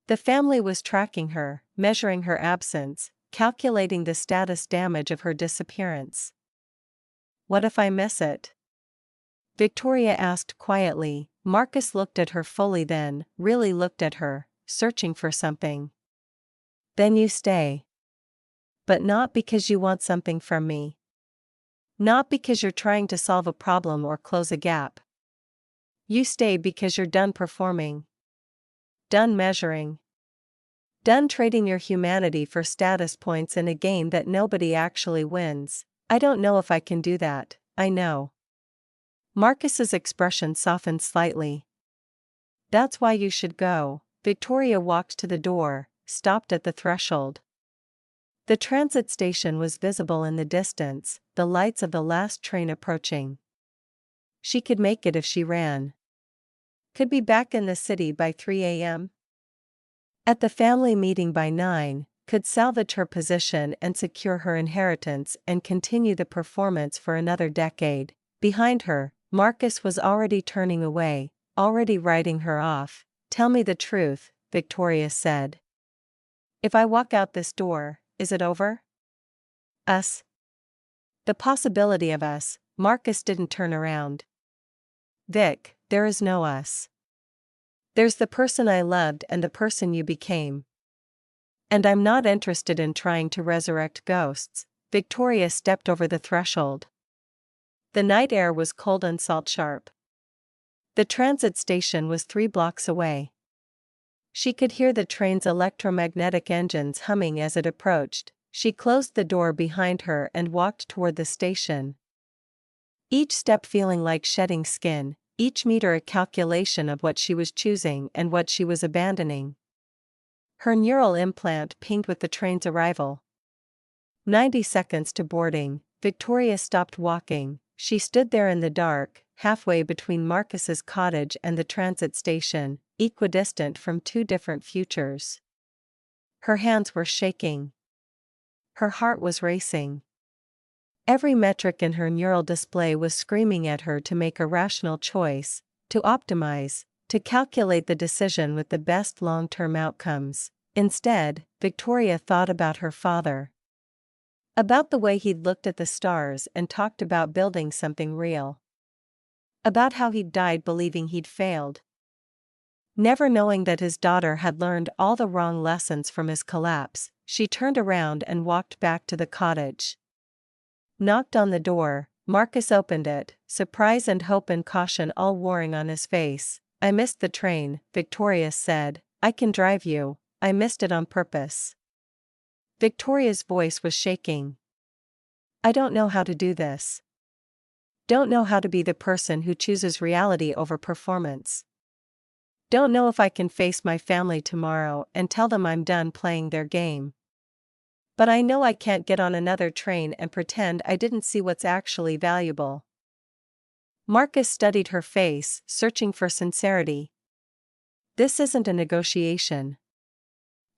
The family was tracking her, measuring her absence, calculating the status damage of her disappearance. What if I miss it? Victoria asked quietly. Marcus looked at her fully then, really looked at her, searching for something. Then you stay. But not because you want something from me. Not because you're trying to solve a problem or close a gap. You stay because you're done performing. Done measuring. Done trading your humanity for status points in a game that nobody actually wins. I don't know if I can do that, I know. Marcus's expression softened slightly. That's why you should go. Victoria walked to the door, stopped at the threshold. The transit station was visible in the distance, the lights of the last train approaching. She could make it if she ran. Could be back in the city by 3 a.m. At the family meeting by 9, could salvage her position and secure her inheritance and continue the performance for another decade. Behind her, Marcus was already turning away, already writing her off. Tell me the truth, Victoria said. If I walk out this door, is it over? Us. The possibility of us. Marcus didn't turn around. Vic, there is no us. There's the person I loved and the person you became. And I'm not interested in trying to resurrect ghosts. Victoria stepped over the threshold. The night air was cold and salt-sharp. The transit station was 3 blocks away. She could hear the train's electromagnetic engines humming as it approached. She closed the door behind her and walked toward the station. Each step feeling like shedding skin, each meter a calculation of what she was choosing and what she was abandoning. Her neural implant pinged with the train's arrival. 90 seconds to boarding. Victoria stopped walking. She stood there in the dark, halfway between Marcus's cottage and the transit station, equidistant from 2 different futures. Her hands were shaking. Her heart was racing. Every metric in her neural display was screaming at her to make a rational choice, to optimize, to calculate the decision with the best long-term outcomes. Instead, Victoria thought about her father. About the way he'd looked at the stars and talked about building something real. About how he'd died believing he'd failed. Never knowing that his daughter had learned all the wrong lessons from his collapse, she turned around and walked back to the cottage. Knocked on the door. Marcus opened it, surprise and hope and caution all warring on his face. I missed the train, Victoria said. I can drive you. I missed it on purpose. Victoria's voice was shaking. I don't know how to do this. Don't know how to be the person who chooses reality over performance. Don't know if I can face my family tomorrow and tell them I'm done playing their game. But I know I can't get on another train and pretend I didn't see what's actually valuable. Marcus studied her face, searching for sincerity. This isn't a negotiation.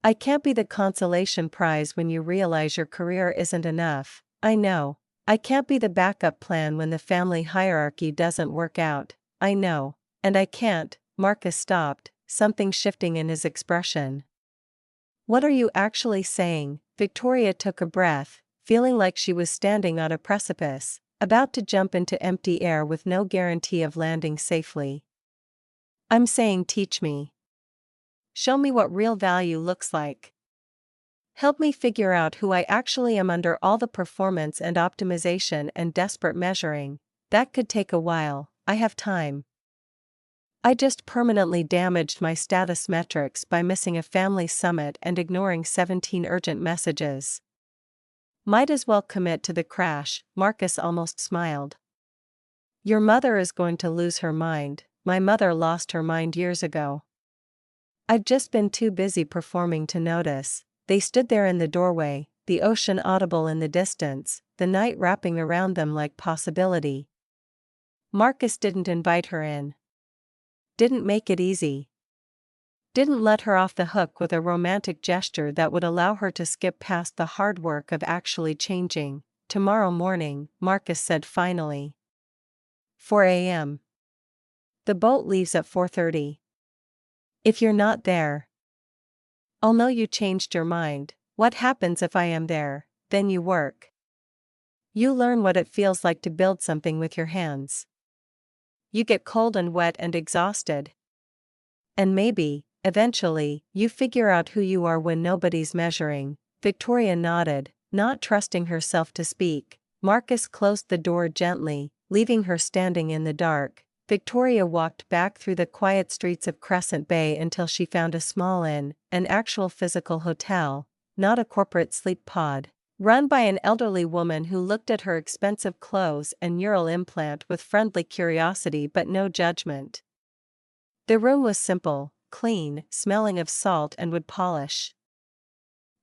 I can't be the consolation prize when you realize your career isn't enough. I know. I can't be the backup plan when the family hierarchy doesn't work out. I know. And I can't. Marcus stopped, something shifting in his expression. What are you actually saying? Victoria took a breath, feeling like she was standing on a precipice, about to jump into empty air with no guarantee of landing safely. I'm saying teach me. Show me what real value looks like. Help me figure out who I actually am under all the performance and optimization and desperate measuring. That could take a while. I have time. I just permanently damaged my status metrics by missing a family summit and ignoring 17 urgent messages. Might as well commit to the crash, Marcus almost smiled. Your mother is going to lose her mind. My mother lost her mind years ago. I'd just been too busy performing to notice. They stood there in the doorway, the ocean audible in the distance, the night wrapping around them like possibility. Marcus didn't invite her in. Didn't make it easy. Didn't let her off the hook with a romantic gesture that would allow her to skip past the hard work of actually changing. Tomorrow morning, Marcus said finally. 4 a.m. The boat leaves at 4:30. If you're not there, I'll know you changed your mind. What happens if I am there? Then you work. You learn what it feels like to build something with your hands. You get cold and wet and exhausted. And maybe, Eventually, you figure out who you are when nobody's measuring. Victoria nodded, not trusting herself to speak. Marcus closed the door gently, leaving her standing in the dark. Victoria walked back through the quiet streets of Crescent Bay until she found a small inn, an actual physical hotel, not a corporate sleep pod, run by an elderly woman who looked at her expensive clothes and neural implant with friendly curiosity but no judgment. The room was simple, clean, smelling of salt and wood polish.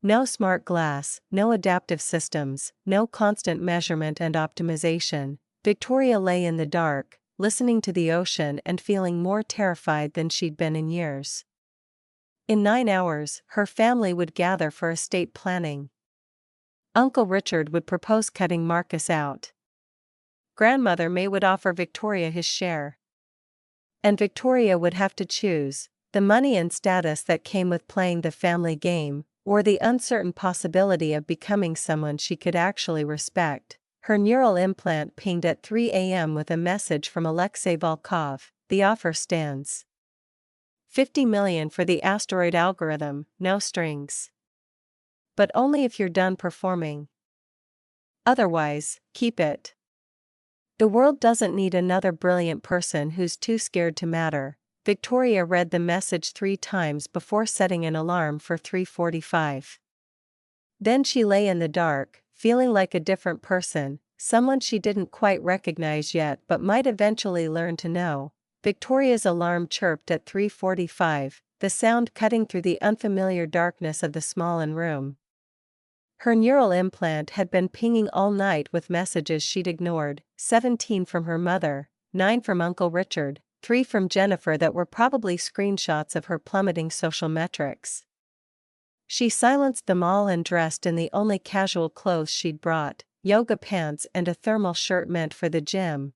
No smart glass, no adaptive systems, no constant measurement and optimization. Victoria lay in the dark, listening to the ocean and feeling more terrified than she'd been in years. In 9 hours, her family would gather for estate planning. Uncle Richard would propose cutting Marcus out. Grandmother May would offer Victoria his share. And Victoria would have to choose, the money and status that came with playing the family game, or the uncertain possibility of becoming someone she could actually respect. Her neural implant pinged at 3 a.m. with a message from Alexei Volkov. The offer stands. 50 million for the asteroid algorithm, no strings. But only if you're done performing. Otherwise, keep it. The world doesn't need another brilliant person who's too scared to matter. Victoria read the message 3 times before setting an alarm for 3:45. Then she lay in the dark, feeling like a different person, someone she didn't quite recognize yet but might eventually learn to know. Victoria's alarm chirped at 3:45, the sound cutting through the unfamiliar darkness of the small room. Her neural implant had been pinging all night with messages she'd ignored, 17 from her mother, 9 from Uncle Richard, 3 from Jennifer that were probably screenshots of her plummeting social metrics. She silenced them all and dressed in the only casual clothes she'd brought, yoga pants and a thermal shirt meant for the gym.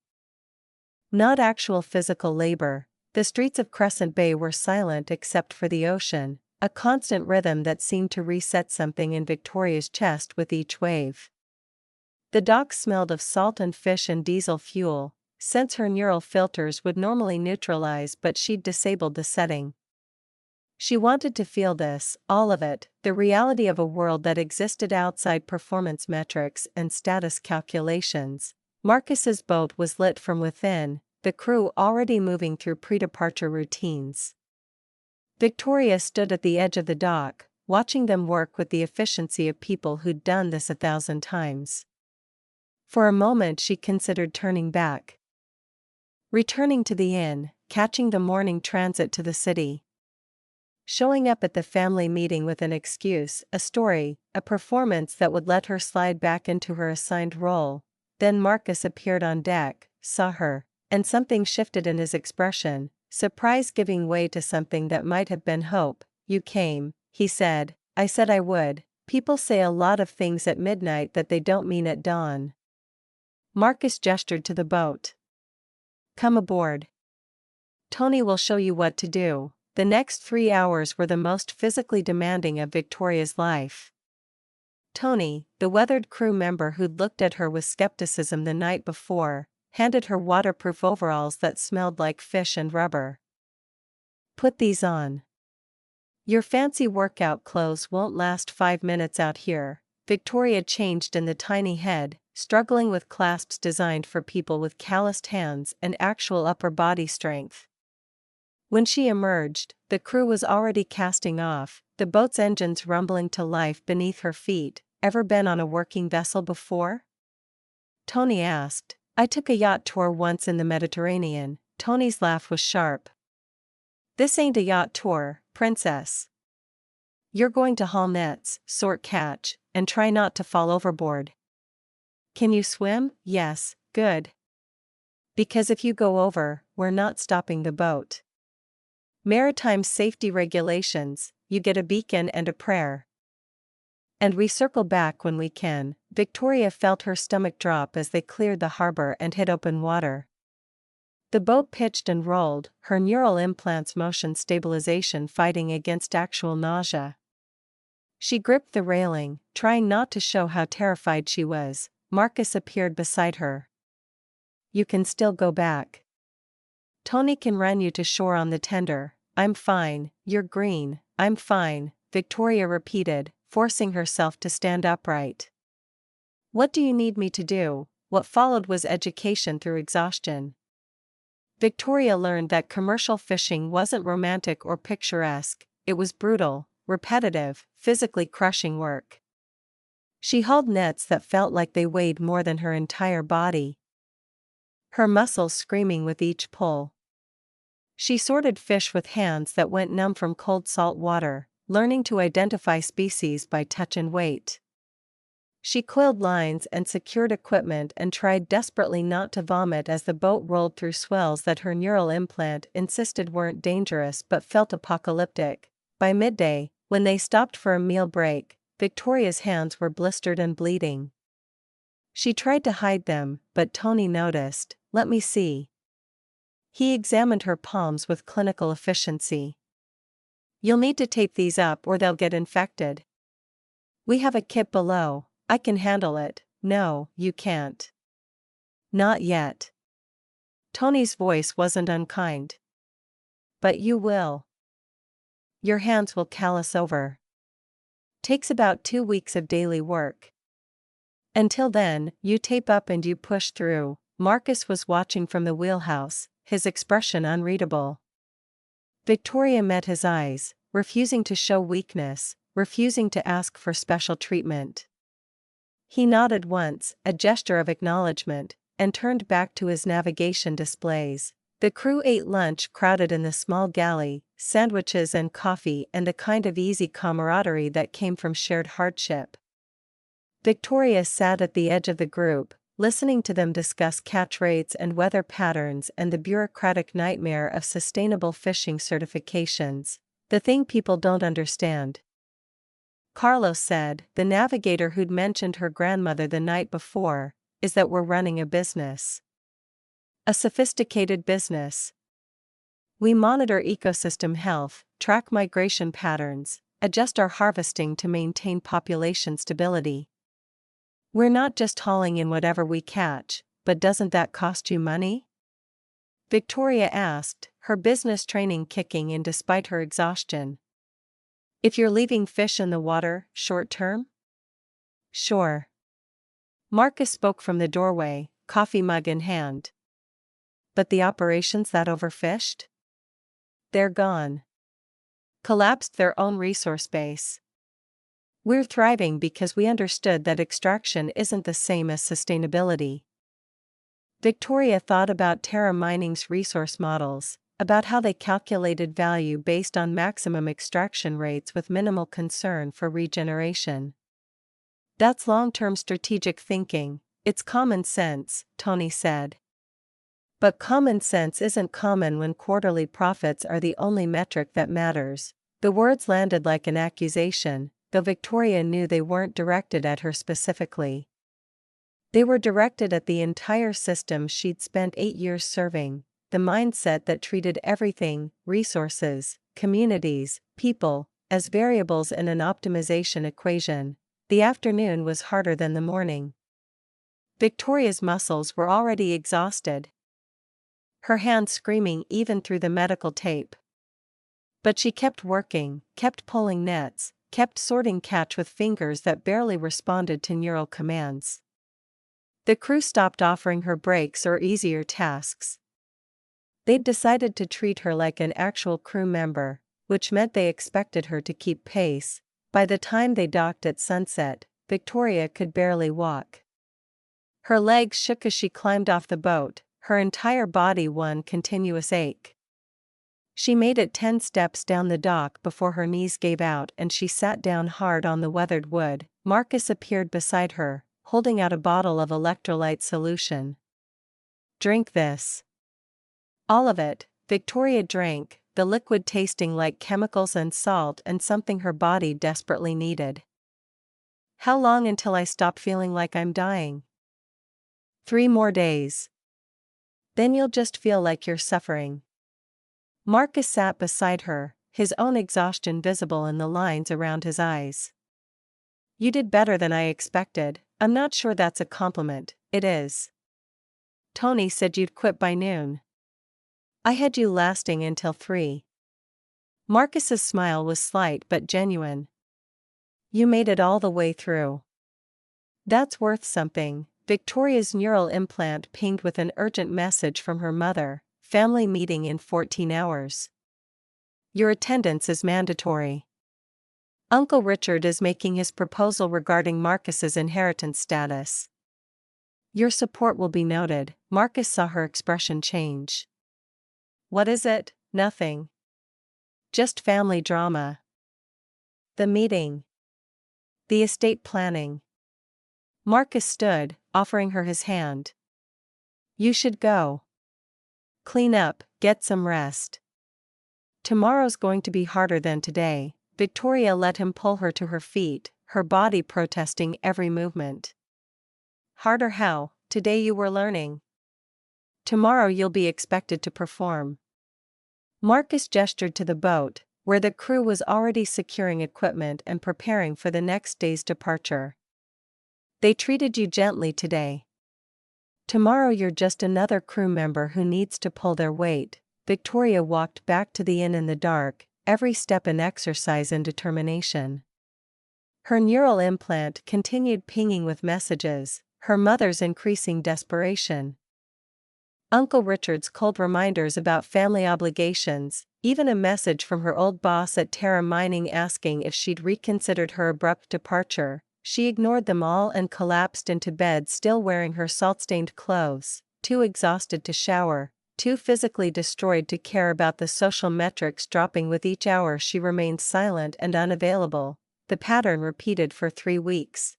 Not actual physical labor, the streets of Crescent Bay were silent except for the ocean, a constant rhythm that seemed to reset something in Victoria's chest with each wave. The docks smelled of salt and fish and diesel fuel, since her neural filters would normally neutralize, but she'd disabled the setting. She wanted to feel this, all of it, the reality of a world that existed outside performance metrics and status calculations. Marcus's boat was lit from within, the crew already moving through pre-departure routines. Victoria stood at the edge of the dock, watching them work with the efficiency of people who'd done this 1,000 times. For a moment she considered turning back. Returning to the inn, catching the morning transit to the city. Showing up at the family meeting with an excuse, a story, a performance that would let her slide back into her assigned role. Then Marcus appeared on deck, saw her, and something shifted in his expression, surprise giving way to something that might have been hope. "You came," he said. "I said I would." People say a lot of things at midnight that they don't mean at dawn. Marcus gestured to the boat. "Come aboard. Tony will show you what to do." The next 3 hours were the most physically demanding of Victoria's life. Tony, the weathered crew member who'd looked at her with skepticism the night before, handed her waterproof overalls that smelled like fish and rubber. "Put these on. Your fancy workout clothes won't last 5 minutes out here." Victoria changed in the tiny head, struggling with clasps designed for people with calloused hands and actual upper body strength. When she emerged, the crew was already casting off, the boat's engines rumbling to life beneath her feet. "Ever been on a working vessel before?" Tony asked. "I took a yacht tour once in the Mediterranean." Tony's laugh was sharp. "This ain't a yacht tour, princess. You're going to haul nets, sort catch, and try not to fall overboard." "Can you swim?" "Yes." "Good. Because if you go over, we're not stopping the boat. Maritime safety regulations, you get a beacon and a prayer. And we circle back when we can." Victoria felt her stomach drop as they cleared the harbor and hit open water. The boat pitched and rolled, her neural implants motion stabilization fighting against actual nausea. She gripped the railing, trying not to show how terrified she was. Marcus appeared beside her. "You can still go back. Tony can run you to shore on the tender." I'm fine, you're green, I'm fine, Victoria repeated, forcing herself to stand upright. What do you need me to do? What followed was education through exhaustion. Victoria learned that commercial fishing wasn't romantic or picturesque, it was brutal, repetitive, physically crushing work. She hauled nets that felt like they weighed more than her entire body, her muscles screaming with each pull. She sorted fish with hands that went numb from cold salt water, learning to identify species by touch and weight. She coiled lines and secured equipment and tried desperately not to vomit as the boat rolled through swells that her neural implant insisted weren't dangerous but felt apocalyptic. By midday, when they stopped for a meal break, Victoria's hands were blistered and bleeding. She tried to hide them, but Tony noticed. Let me see. He examined her palms with clinical efficiency. You'll need to tape these up or they'll get infected. We have a kit below. I can handle it. No, you can't. Not yet. Tony's voice wasn't unkind. But you will. Your hands will callous over. Takes about 2 weeks of daily work. Until then, you tape up and you push through. Marcus was watching from the wheelhouse, his expression unreadable. Victoria met his eyes, refusing to show weakness, refusing to ask for special treatment. He nodded once, a gesture of acknowledgement, and turned back to his navigation displays. The crew ate lunch crowded in the small galley, sandwiches and coffee and a kind of easy camaraderie that came from shared hardship. Victoria sat at the edge of the group, listening to them discuss catch rates and weather patterns and the bureaucratic nightmare of sustainable fishing certifications, the thing people don't understand. Carlos said, the navigator who'd mentioned her grandmother the night before, is that we're running a business. A sophisticated business. We monitor ecosystem health, track migration patterns, adjust our harvesting to maintain population stability. We're not just hauling in whatever we catch, but doesn't that cost you money? Victoria asked, her business training kicking in despite her exhaustion. If you're leaving fish in the water, short term? Sure. Marcus spoke from the doorway, coffee mug in hand. But the operations that overfished? They're gone. Collapsed their own resource base. We're thriving because we understood that extraction isn't the same as sustainability. Victoria thought about Terra Mining's resource models, about how they calculated value based on maximum extraction rates with minimal concern for regeneration. That's long-term strategic thinking, it's common sense, Tony said. But common sense isn't common when quarterly profits are the only metric that matters. The words landed like an accusation, though Victoria knew they weren't directed at her specifically. They were directed at the entire system she'd spent 8 years serving, the mindset that treated everything, resources, communities, people, as variables in an optimization equation. The afternoon was harder than the morning. Victoria's muscles were already exhausted, her hands screaming even through the medical tape. But she kept working, kept pulling nets, kept sorting catch with fingers that barely responded to neural commands. The crew stopped offering her breaks or easier tasks. They'd decided to treat her like an actual crew member, which meant they expected her to keep pace. By the time they docked at sunset, Victoria could barely walk. Her legs shook as she climbed off the boat, her entire body one continuous ache. She made it 10 steps down the dock before her knees gave out and she sat down hard on the weathered wood. Marcus appeared beside her, holding out a bottle of electrolyte solution. Drink this. All of it, Victoria drank, the liquid tasting like chemicals and salt and something her body desperately needed. How long until I stop feeling like I'm dying? 3 more days. Then you'll just feel like you're suffering. Marcus sat beside her, his own exhaustion visible in the lines around his eyes. You did better than I expected. I'm not sure that's a compliment. It is. Tony said you'd quit by noon. I had you lasting until 3. Marcus's smile was slight but genuine. You made it all the way through. That's worth something. Victoria's neural implant pinged with an urgent message from her mother. Family meeting in 14 hours. Your attendance is mandatory. Uncle Richard is making his proposal regarding Marcus's inheritance status. Your support will be noted. Marcus saw her expression change. What is it? Nothing. Just family drama. The meeting. The estate planning. Marcus stood, offering her his hand. You should go. Clean up, get some rest. Tomorrow's going to be harder than today. Victoria let him pull her to her feet, her body protesting every movement. Harder how? Today you were learning. Tomorrow you'll be expected to perform. Marcus gestured to the boat, where the crew was already securing equipment and preparing for the next day's departure. They treated you gently today. Tomorrow you're just another crew member who needs to pull their weight. Victoria walked back to the inn in the dark, every step an exercise in determination. Her neural implant continued pinging with messages, her mother's increasing desperation. Uncle Richard's cold reminders about family obligations, even a message from her old boss at Terra Mining asking if she'd reconsidered her abrupt departure. She ignored them all and collapsed into bed, still wearing her salt-stained clothes, too exhausted to shower, too physically destroyed to care about the social metrics dropping with each hour she remained silent and unavailable. The pattern repeated for 3 weeks.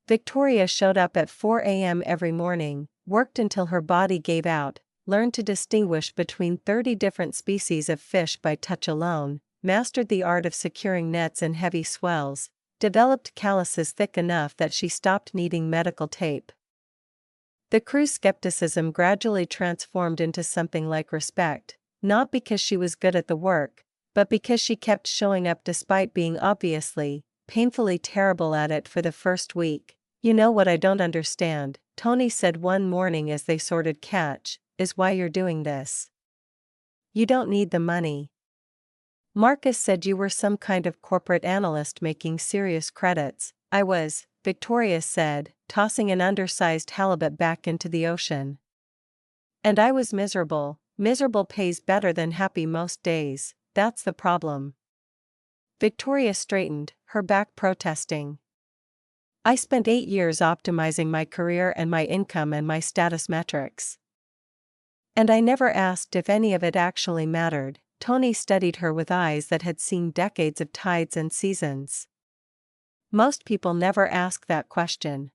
Victoria showed up at 4 a.m. every morning, worked until her body gave out, learned to distinguish between 30 different species of fish by touch alone, mastered the art of securing nets in heavy swells, developed calluses thick enough that she stopped needing medical tape. The crew's skepticism gradually transformed into something like respect, not because she was good at the work, but because she kept showing up despite being obviously, painfully terrible at it for the first week. You know what I don't understand, Tony said one morning as they sorted catch, is why you're doing this. You don't need the money. Marcus said you were some kind of corporate analyst making serious credits. I was, Victoria said, tossing an undersized halibut back into the ocean. And I was miserable. Miserable pays better than happy most days, that's the problem. Victoria straightened, her back protesting. I spent 8 years optimizing my career and my income and my status metrics. And I never asked if any of it actually mattered. Tony studied her with eyes that had seen decades of tides and seasons. Most people never ask that question.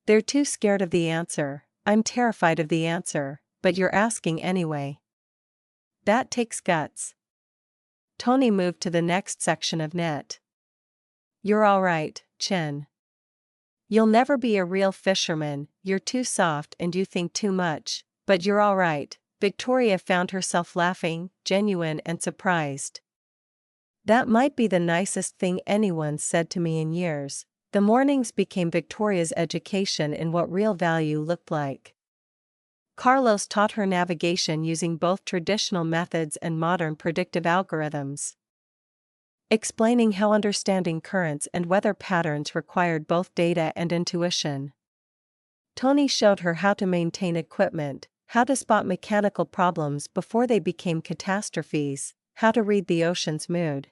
They're too scared of the answer. I'm terrified of the answer, but you're asking anyway. That takes guts. Tony moved to the next section of net. You're all right, Chen. You'll never be a real fisherman, you're too soft and you think too much, but you're all right. Victoria found herself laughing, genuine and surprised. That might be the nicest thing anyone said to me in years. The mornings became Victoria's education in what real value looked like. Carlos taught her navigation using both traditional methods and modern predictive algorithms, explaining how understanding currents and weather patterns required both data and intuition. Tony showed her how to maintain equipment, how to spot mechanical problems before they became catastrophes, how to read the ocean's mood.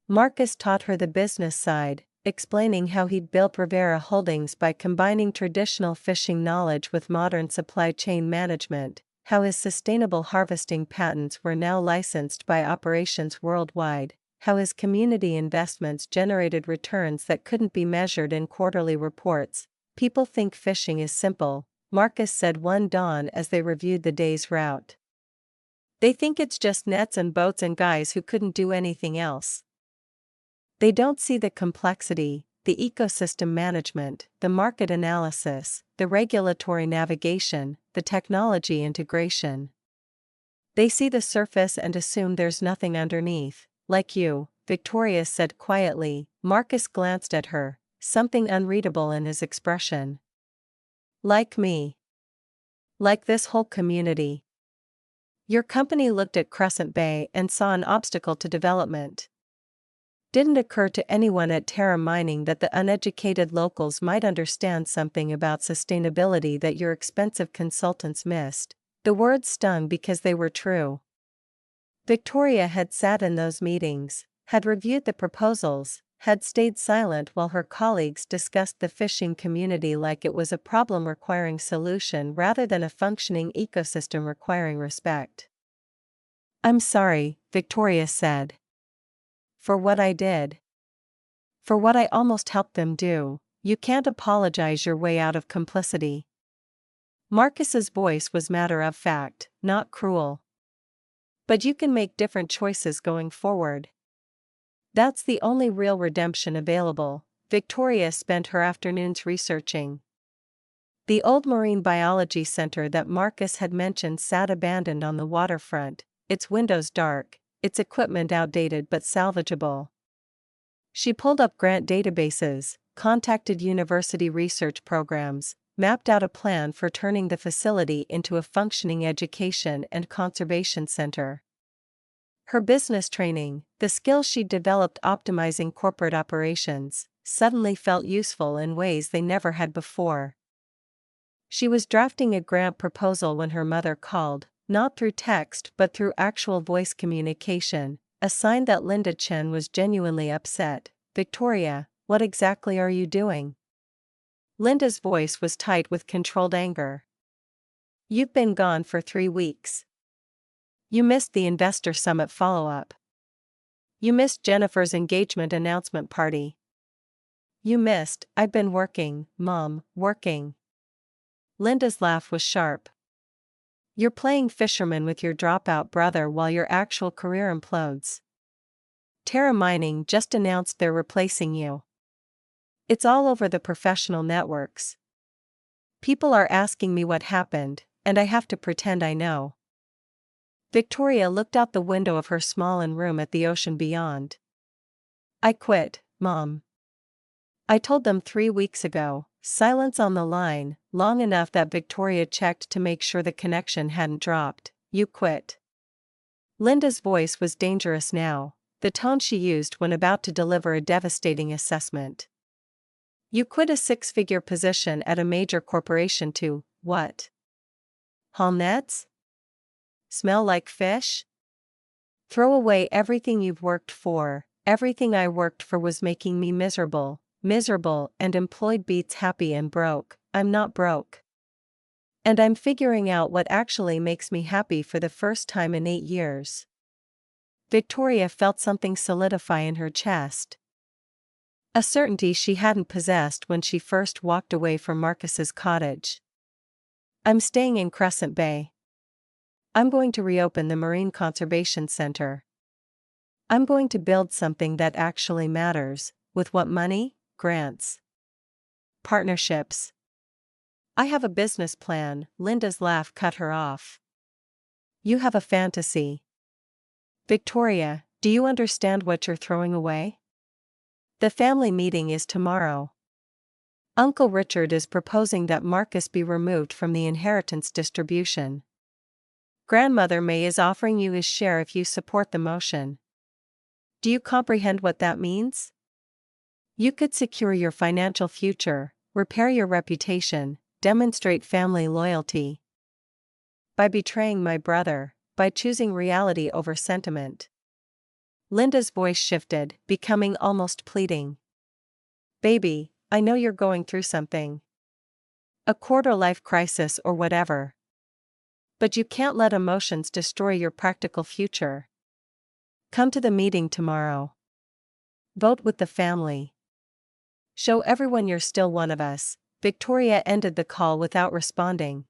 Marcus taught her the business side, explaining how he'd built Rivera Holdings by combining traditional fishing knowledge with modern supply chain management, how his sustainable harvesting patents were now licensed by operations worldwide, how his community investments generated returns that couldn't be measured in quarterly reports. People think fishing is simple, Marcus said one dawn as they reviewed the day's route. They think it's just nets and boats and guys who couldn't do anything else. They don't see the complexity, the ecosystem management, the market analysis, the regulatory navigation, the technology integration. They see the surface and assume there's nothing underneath. Like you, Victoria said quietly. Marcus glanced at her, something unreadable in his expression. Like me. Like this whole community. Your company looked at Crescent Bay and saw an obstacle to development. Didn't occur to anyone at Terra Mining that the uneducated locals might understand something about sustainability that your expensive consultants missed. The words stung because they were true. Victoria had sat in those meetings, had reviewed the proposals, had stayed silent while her colleagues discussed the fishing community like it was a problem requiring solution rather than a functioning ecosystem requiring respect. "I'm sorry," Victoria said. "For what I did. For what I almost helped them do. You can't apologize your way out of complicity." Marcus's voice was matter of fact, not cruel. "But you can make different choices going forward. That's the only real redemption available." Victoria spent her afternoons researching. The old marine biology center that Marcus had mentioned sat abandoned on the waterfront, its windows dark, its equipment outdated but salvageable. She pulled up grant databases, contacted university research programs, mapped out a plan for turning the facility into a functioning education and conservation center. Her business training, the skills she'd developed optimizing corporate operations, suddenly felt useful in ways they never had before. She was drafting a grant proposal when her mother called, not through text but through actual voice communication, a sign that Linda Chen was genuinely upset. "Victoria, what exactly are you doing?" Linda's voice was tight with controlled anger. "You've been gone for 3 weeks. You missed the investor summit follow-up. You missed Jennifer's engagement announcement party. You missed, I've been working, Mom, working." Linda's laugh was sharp. "You're playing fisherman with your dropout brother while your actual career implodes. Terra Mining just announced they're replacing you. It's all over the professional networks. People are asking me what happened, and I have to pretend I know." Victoria looked out the window of her small room at the ocean beyond. "I quit, Mom. I told them 3 weeks ago." Silence on the line, long enough that Victoria checked to make sure the connection hadn't dropped. "You quit." Linda's voice was dangerous now, the tone she used when about to deliver a devastating assessment. "You quit a 6-figure position at a major corporation to, what? Haul nets? Smell like fish? Throw away everything you've worked for." "Everything I worked for was making me miserable, and employed beats happy and broke. I'm not broke. And I'm figuring out what actually makes me happy for the first time in 8 years." Victoria felt something solidify in her chest. A certainty she hadn't possessed when she first walked away from Marcus's cottage. "I'm staying in Crescent Bay. I'm going to reopen the Marine Conservation Center. I'm going to build something that actually matters." "With what money? Grants? Partnerships? I have a business plan." Linda's laugh cut her off. "You have a fantasy. Victoria, do you understand what you're throwing away? The family meeting is tomorrow. Uncle Richard is proposing that Marcus be removed from the inheritance distribution. Grandmother May is offering you his share if you support the motion. Do you comprehend what that means? You could secure your financial future, repair your reputation, demonstrate family loyalty. By betraying my brother, by choosing reality over sentiment." Linda's voice shifted, becoming almost pleading. "Baby, I know you're going through something. A quarter-life crisis or whatever. But you can't let emotions destroy your practical future. Come to the meeting tomorrow. Vote with the family. Show everyone you're still one of us." Victoria ended the call without responding.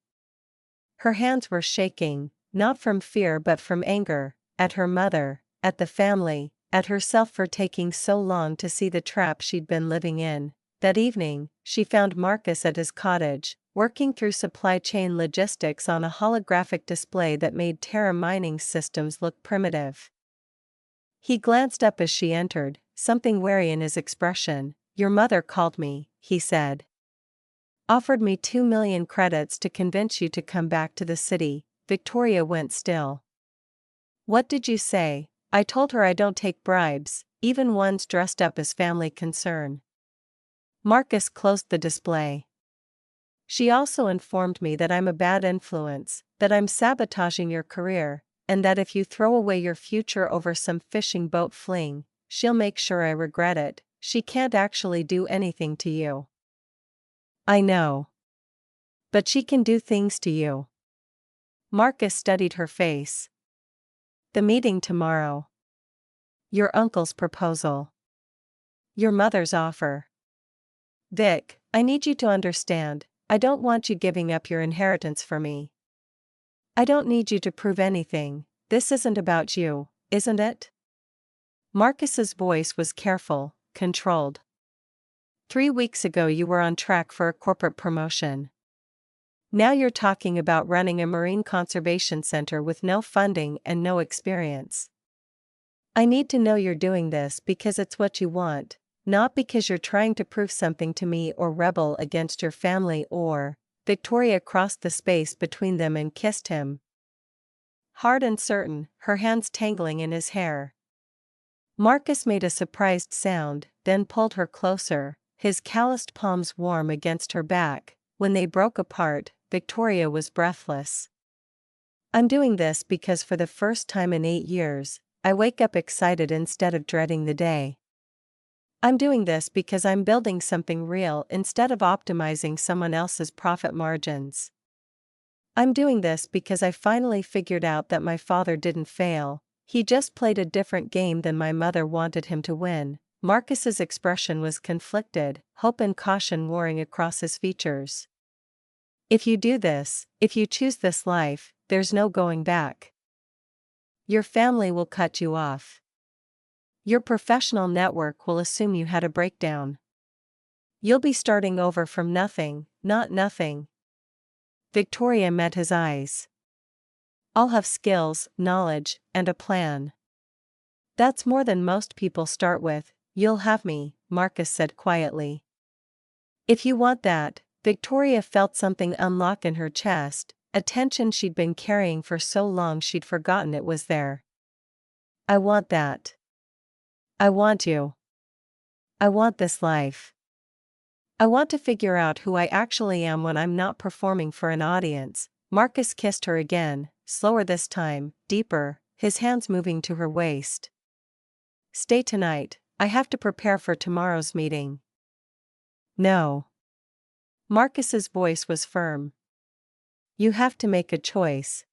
Her hands were shaking, not from fear but from anger, at her mother, at the family, at herself for taking so long to see the trap she'd been living in. That evening, she found Marcus at his cottage, working through supply chain logistics on a holographic display that made Terra Mining's systems look primitive. He glanced up as she entered, something wary in his expression. "Your mother called me," he said. "Offered me 2 million credits to convince you to come back to the city." Victoria went still. What did you say? I told her I don't take bribes, even ones dressed up as family concern. Marcus closed the display. She also informed me that I'm a bad influence, that I'm sabotaging your career, and that if you throw away your future over some fishing boat fling, she'll make sure I regret it. She can't actually do anything to you. I know. But she can do things to you. Marcus studied her face. The meeting tomorrow. Your uncle's proposal. Your mother's offer. Vic, I need you to understand, I don't want you giving up your inheritance for me. I don't need you to prove anything, this isn't about you, isn't it? Marcus's voice was careful, controlled. 3 weeks ago you were on track for a corporate promotion. Now you're talking about running a marine conservation center with no funding and no experience. I need to know you're doing this because it's what you want, not because you're trying to prove something to me or rebel against your family or. Victoria crossed the space between them and kissed him. Hard and certain, her hands tangling in his hair. Marcus made a surprised sound, then pulled her closer, his calloused palms warm against her back. When they broke apart, Victoria was breathless. I'm doing this because for the first time in 8 years, I wake up excited instead of dreading the day. I'm doing this because I'm building something real instead of optimizing someone else's profit margins. I'm doing this because I finally figured out that my father didn't fail, he just played a different game than my mother wanted him to win. Marcus's expression was conflicted, hope and caution warring across his features. If you do this, if you choose this life, there's no going back. Your family will cut you off. Your professional network will assume you had a breakdown. You'll be starting over from nothing, not nothing. Victoria met his eyes. I'll have skills, knowledge, and a plan. That's more than most people start with. You'll have me, Marcus said quietly. If you want that, Victoria felt something unlock in her chest, a tension she'd been carrying for so long she'd forgotten it was there. I want that. I want you. I want this life. I want to figure out who I actually am when I'm not performing for an audience. Marcus kissed her again, slower this time, deeper, his hands moving to her waist. Stay tonight, I have to prepare for tomorrow's meeting. No. Marcus's voice was firm. You have to make a choice.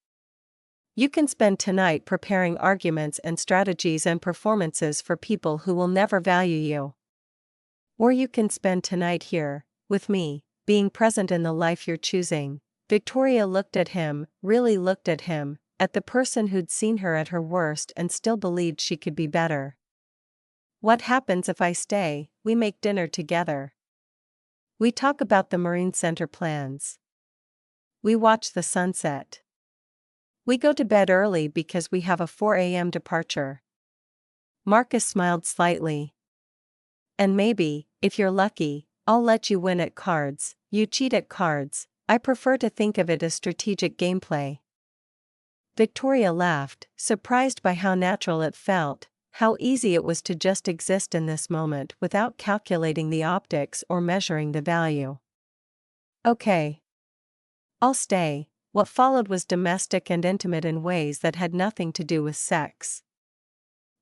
You can spend tonight preparing arguments and strategies and performances for people who will never value you. Or you can spend tonight here, with me, being present in the life you're choosing. Victoria looked at him, really looked at him, at the person who'd seen her at her worst and still believed she could be better. What happens if I stay? We make dinner together. We talk about the Marine Center plans. We watch the sunset. We go to bed early because we have a 4 a.m. departure. Marcus smiled slightly. And maybe, if you're lucky, I'll let you win at cards. You cheat at cards. I prefer to think of it as strategic gameplay. Victoria laughed, surprised by how natural it felt, how easy it was to just exist in this moment without calculating the optics or measuring the value. Okay. I'll stay. What followed was domestic and intimate in ways that had nothing to do with sex.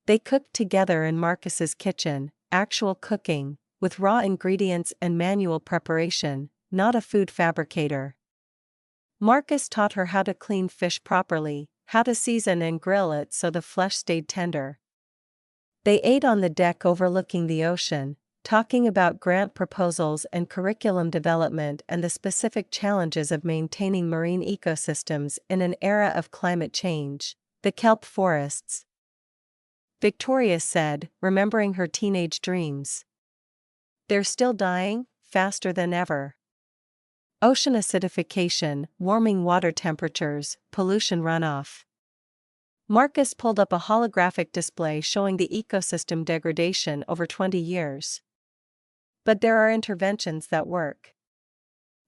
They cooked together in Marcus's kitchen, actual cooking, with raw ingredients and manual preparation, not a food fabricator. Marcus taught her how to clean fish properly, how to season and grill it so the flesh stayed tender. They ate on the deck overlooking the ocean, talking about grant proposals and curriculum development and the specific challenges of maintaining marine ecosystems in an era of climate change. The kelp forests. Victoria said, remembering her teenage dreams. They're still dying, faster than ever. Ocean acidification, warming water temperatures, pollution runoff. Marcus pulled up a holographic display showing the ecosystem degradation over 20 years. But there are interventions that work.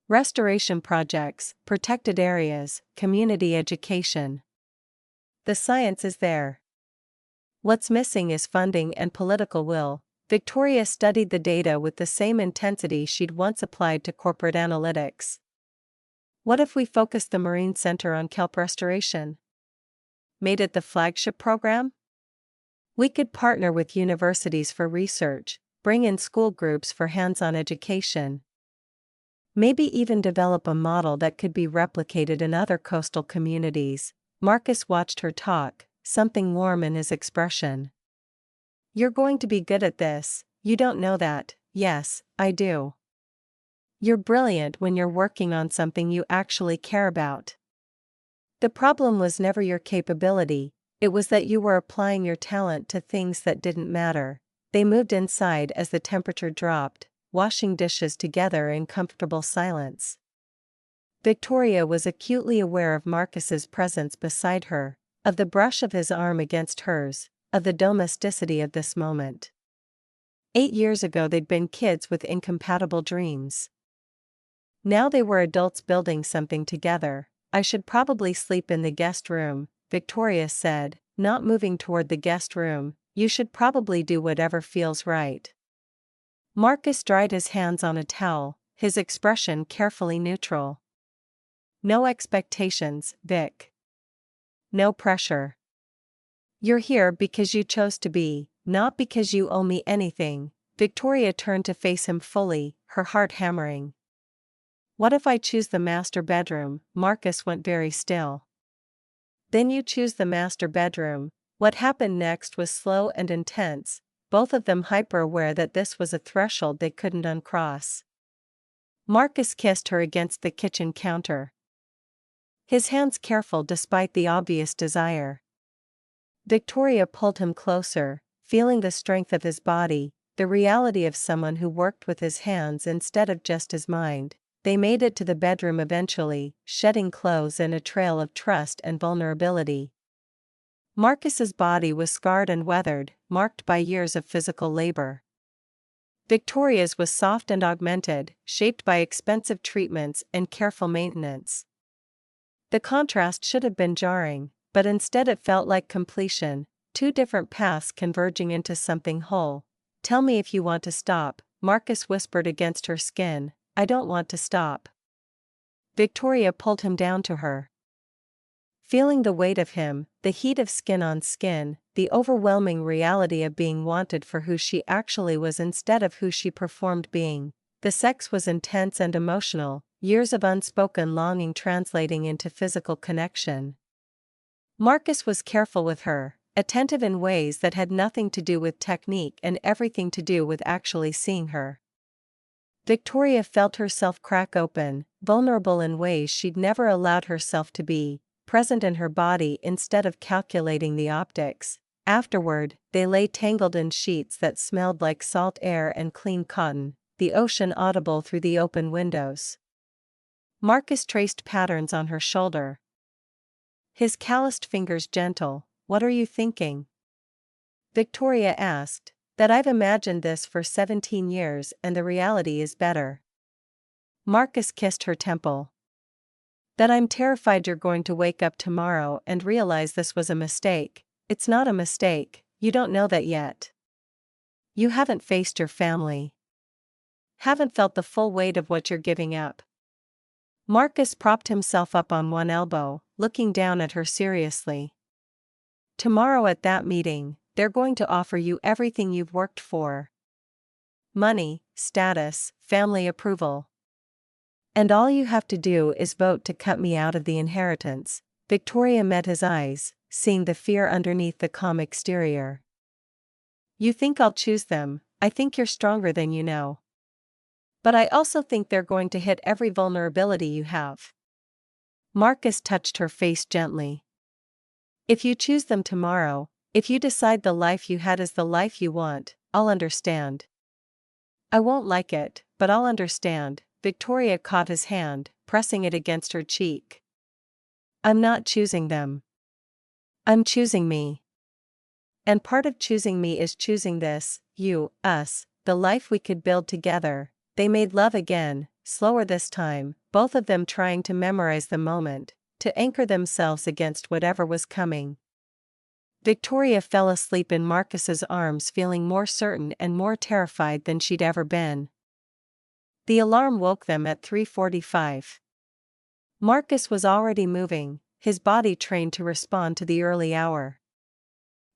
Restoration projects, protected areas, community education. The science is there. What's missing is funding and political will. Victoria studied the data with the same intensity she'd once applied to corporate analytics. What if we focused the Marine Center on kelp restoration? Made it the flagship program? We could partner with universities for research, bring in school groups for hands-on education. Maybe even develop a model that could be replicated in other coastal communities. Marcus watched her talk, something warm in his expression. You're going to be good at this, you don't know that. Yes, I do. You're brilliant when you're working on something you actually care about. The problem was never your capability, it was that you were applying your talent to things that didn't matter. They moved inside as the temperature dropped, washing dishes together in comfortable silence. Victoria was acutely aware of Marcus's presence beside her, of the brush of his arm against hers, of the domesticity of this moment. 8 years ago they'd been kids with incompatible dreams. Now they were adults building something together. I should probably sleep in the guest room, Victoria said, not moving toward the guest room. You should probably do whatever feels right. Marcus dried his hands on a towel, his expression carefully neutral. No expectations, Vic. No pressure. You're here because you chose to be, not because you owe me anything. Victoria turned to face him fully, her heart hammering. What if I choose the master bedroom? Marcus went very still. Then you choose the master bedroom. What happened next was slow and intense, both of them hyper-aware that this was a threshold they couldn't uncross. Marcus kissed her against the kitchen counter. His hands careful despite the obvious desire. Victoria pulled him closer, feeling the strength of his body, the reality of someone who worked with his hands instead of just his mind. They made it to the bedroom eventually, shedding clothes in a trail of trust and vulnerability. Marcus's body was scarred and weathered, marked by years of physical labor. Victoria's was soft and augmented, shaped by expensive treatments and careful maintenance. The contrast should have been jarring, but instead it felt like completion, two different paths converging into something whole. Tell me if you want to stop, Marcus whispered against her skin. I don't want to stop. Victoria pulled him down to her. Feeling the weight of him, the heat of skin on skin, the overwhelming reality of being wanted for who she actually was instead of who she performed being. The sex was intense and emotional, years of unspoken longing translating into physical connection. Marcus was careful with her, attentive in ways that had nothing to do with technique and everything to do with actually seeing her. Victoria felt herself crack open, vulnerable in ways she'd never allowed herself to be, present in her body instead of calculating the optics. Afterward, they lay tangled in sheets that smelled like salt air and clean cotton, the ocean audible through the open windows. Marcus traced patterns on her shoulder. His calloused fingers gentle. What are you thinking? Victoria asked. That I've imagined this for 17 years and the reality is better. Marcus kissed her temple. That I'm terrified you're going to wake up tomorrow and realize this was a mistake. It's not a mistake, you don't know that yet. You haven't faced your family. Haven't felt the full weight of what you're giving up. Marcus propped himself up on one elbow, looking down at her seriously. Tomorrow at that meeting, they're going to offer you everything you've worked for. Money, status, family approval. And all you have to do is vote to cut me out of the inheritance. Victoria met his eyes, seeing the fear underneath the calm exterior. You think I'll choose them, I think you're stronger than you know. But I also think they're going to hit every vulnerability you have. Marcus touched her face gently. If you choose them tomorrow, if you decide the life you had is the life you want, I'll understand. I won't like it, but I'll understand. Victoria caught his hand, pressing it against her cheek. I'm not choosing them. I'm choosing me. And part of choosing me is choosing this, you, us, the life we could build together. They made love again, slower this time, both of them trying to memorize the moment, to anchor themselves against whatever was coming. Victoria fell asleep in Marcus's arms, feeling more certain and more terrified than she'd ever been. The alarm woke them at 3:45. Marcus was already moving, his body trained to respond to the early hour.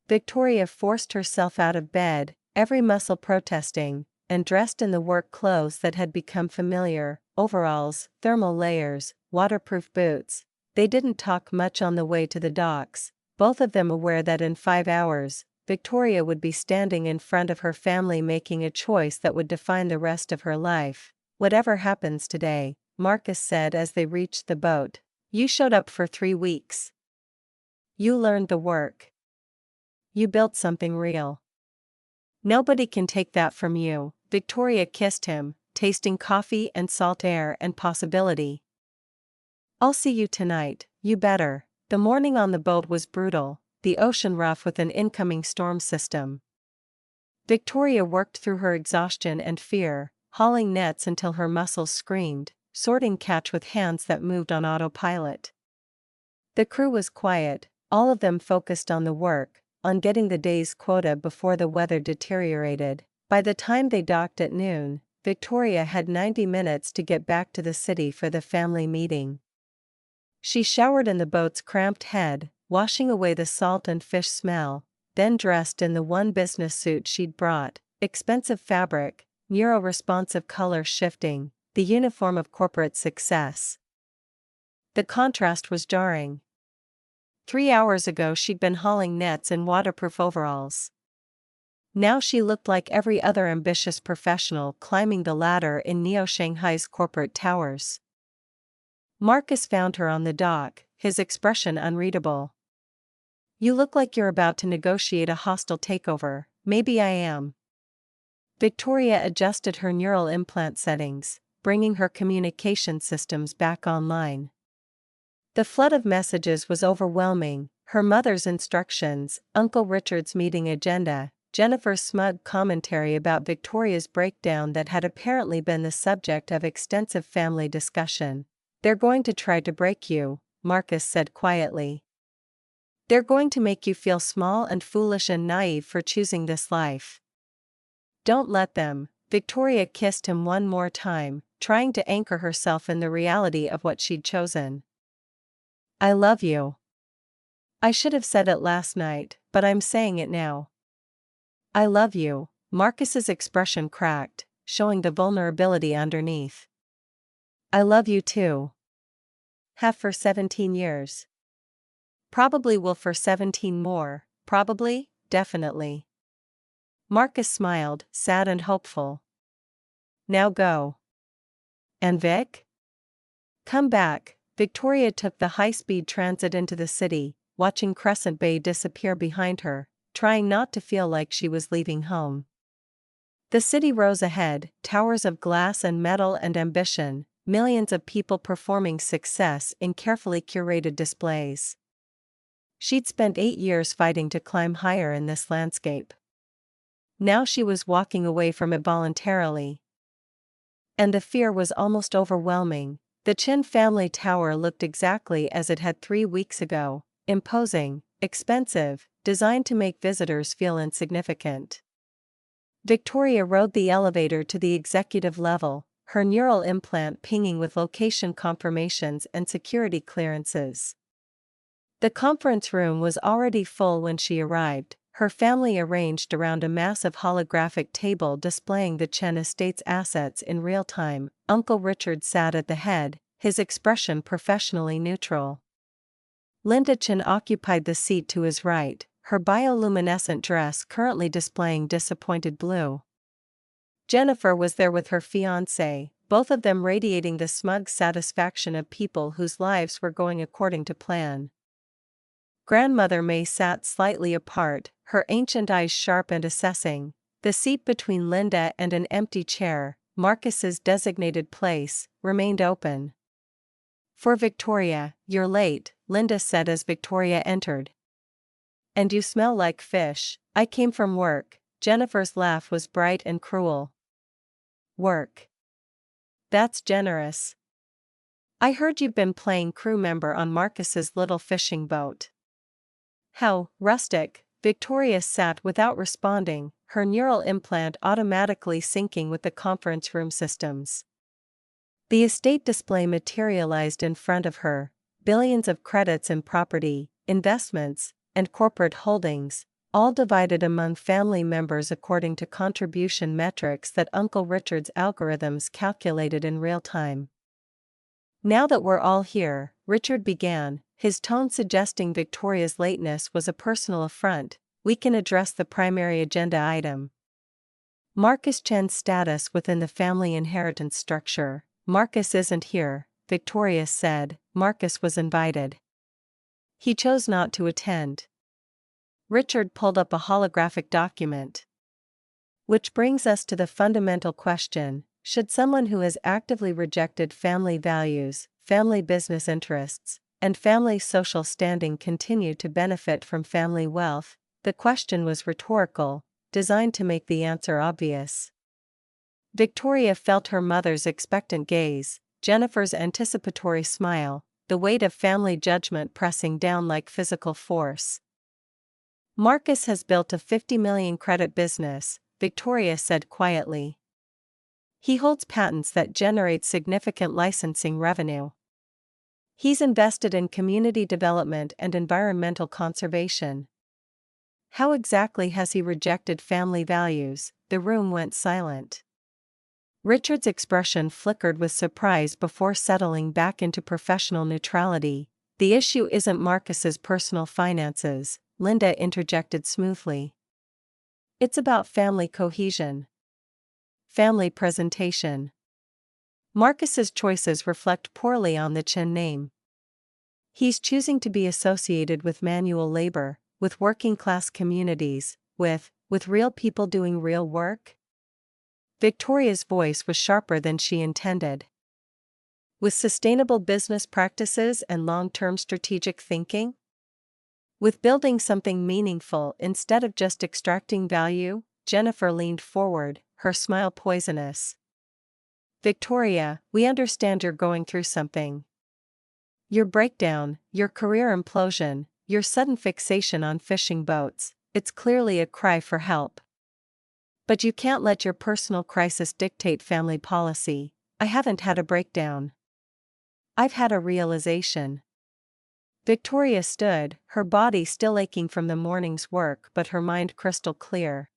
Victoria forced herself out of bed, every muscle protesting, and dressed in the work clothes that had become familiar: overalls, thermal layers, waterproof boots. They didn't talk much on the way to the docks, both of them aware that in 5 hours, Victoria would be standing in front of her family making a choice that would define the rest of her life. "Whatever happens today," Marcus said as they reached the boat, "you showed up for 3 weeks. You learned the work. You built something real. Nobody can take that from you." Victoria kissed him, tasting coffee and salt air and possibility. "I'll see you tonight, you better." The morning on the boat was brutal, the ocean rough with an incoming storm system. Victoria worked through her exhaustion and fear, hauling nets until her muscles screamed, sorting catch with hands that moved on autopilot. The crew was quiet, all of them focused on the work, on getting the day's quota before the weather deteriorated. By the time they docked at noon, Victoria had 90 minutes to get back to the city for the family meeting. She showered in the boat's cramped head, washing away the salt and fish smell, then dressed in the one business suit she'd brought, expensive fabric, neuro-responsive color shifting, the uniform of corporate success. The contrast was jarring. 3 hours ago she'd been hauling nets in waterproof overalls. Now she looked like every other ambitious professional climbing the ladder in Neo-Shanghai's corporate towers. Marcus found her on the dock, his expression unreadable. "You look like you're about to negotiate a hostile takeover." "Maybe I am." Victoria adjusted her neural implant settings, bringing her communication systems back online. The flood of messages was overwhelming: her mother's instructions, Uncle Richard's meeting agenda, Jennifer's smug commentary about Victoria's breakdown that had apparently been the subject of extensive family discussion. "They're going to try to break you," Marcus said quietly. "They're going to make you feel small and foolish and naive for choosing this life. Don't let them." Victoria kissed him one more time, trying to anchor herself in the reality of what she'd chosen. "I love you. I should have said it last night, but I'm saying it now. I love you." Marcus's expression cracked, showing the vulnerability underneath. "I love you too. Have for 17 years. Probably will for 17 more, probably, definitely." Marcus smiled, sad and hopeful. "Now go. And Vic? Come back." Victoria took the high-speed transit into the city, watching Crescent Bay disappear behind her, trying not to feel like she was leaving home. The city rose ahead, towers of glass and metal and ambition, millions of people performing success in carefully curated displays. She'd spent 8 years fighting to climb higher in this landscape. Now she was walking away from it voluntarily. And the fear was almost overwhelming. The Chin family tower looked exactly as it had 3 weeks ago: imposing, expensive, designed to make visitors feel insignificant. Victoria rode the elevator to the executive level, her neural implant pinging with location confirmations and security clearances. The conference room was already full when she arrived, her family arranged around a massive holographic table displaying the Chen estate's assets in real time. Uncle Richard sat at the head, his expression professionally neutral. Linda Chen occupied the seat to his right, her bioluminescent dress currently displaying disappointed blue. Jennifer was there with her fiancé, both of them radiating the smug satisfaction of people whose lives were going according to plan. Grandmother May sat slightly apart, her ancient eyes sharp and assessing. The seat between Linda and an empty chair, Marcus's designated place, remained open. "For Victoria, you're late," Linda said as Victoria entered. "And you smell like fish." "I came from work." Jennifer's laugh was bright and cruel. "Work? That's generous. I heard you've been playing crew member on Marcus's little fishing boat. How rustic. Victoria sat without responding, her neural implant automatically syncing with the conference room systems. The estate display materialized in front of her, billions of credits in property, investments, and corporate holdings, all divided among family members according to contribution metrics that Uncle Richard's algorithms calculated in real time. "Now that we're all here," Richard began, his tone suggesting Victoria's lateness was a personal affront, "we can address the primary agenda item. Marcus Chen's status within the family inheritance structure." "Marcus isn't here," Victoria said. "Marcus was invited. He chose not to attend." Richard pulled up a holographic document. "Which brings us to the fundamental question, should someone who has actively rejected family values, family business interests, and family social standing continue to benefit from family wealth?" The question was rhetorical, designed to make the answer obvious. Victoria felt her mother's expectant gaze, Jennifer's anticipatory smile, the weight of family judgment pressing down like physical force. "Marcus has built a 50 million credit business," Victoria said quietly. "He holds patents that generate significant licensing revenue. He's invested in community development and environmental conservation." "How exactly has he rejected family values?" The room went silent. Richard's expression flickered with surprise before settling back into professional neutrality. "The issue isn't Marcus's personal finances," Linda interjected smoothly. "It's about family cohesion. Family presentation. Marcus's choices reflect poorly on the Chen name. He's choosing to be associated with manual labor, with working-class communities, with real people doing real work." Victoria's voice was sharper than she intended. "With sustainable business practices and long-term strategic thinking? With building something meaningful instead of just extracting value?" Jennifer leaned forward, her smile poisonous. "Victoria, we understand you're going through something. Your breakdown, your career implosion, your sudden fixation on fishing boats, it's clearly a cry for help. But you can't let your personal crisis dictate family policy." "I haven't had a breakdown. I've had a realization." Victoria stood, her body still aching from the morning's work but her mind crystal clear.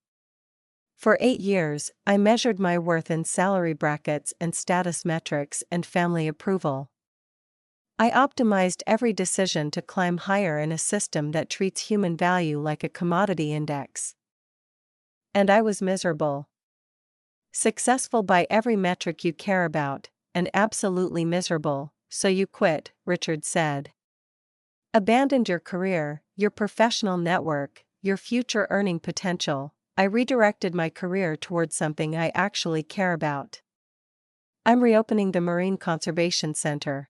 "For 8 years, I measured my worth in salary brackets and status metrics and family approval. I optimized every decision to climb higher in a system that treats human value like a commodity index. And I was miserable. Successful by every metric you care about, and absolutely miserable, so you quit," Richard said. "Abandoned your career, your professional network, your future earning potential. I redirected my career towards something I actually care about. I'm reopening the Marine Conservation Center.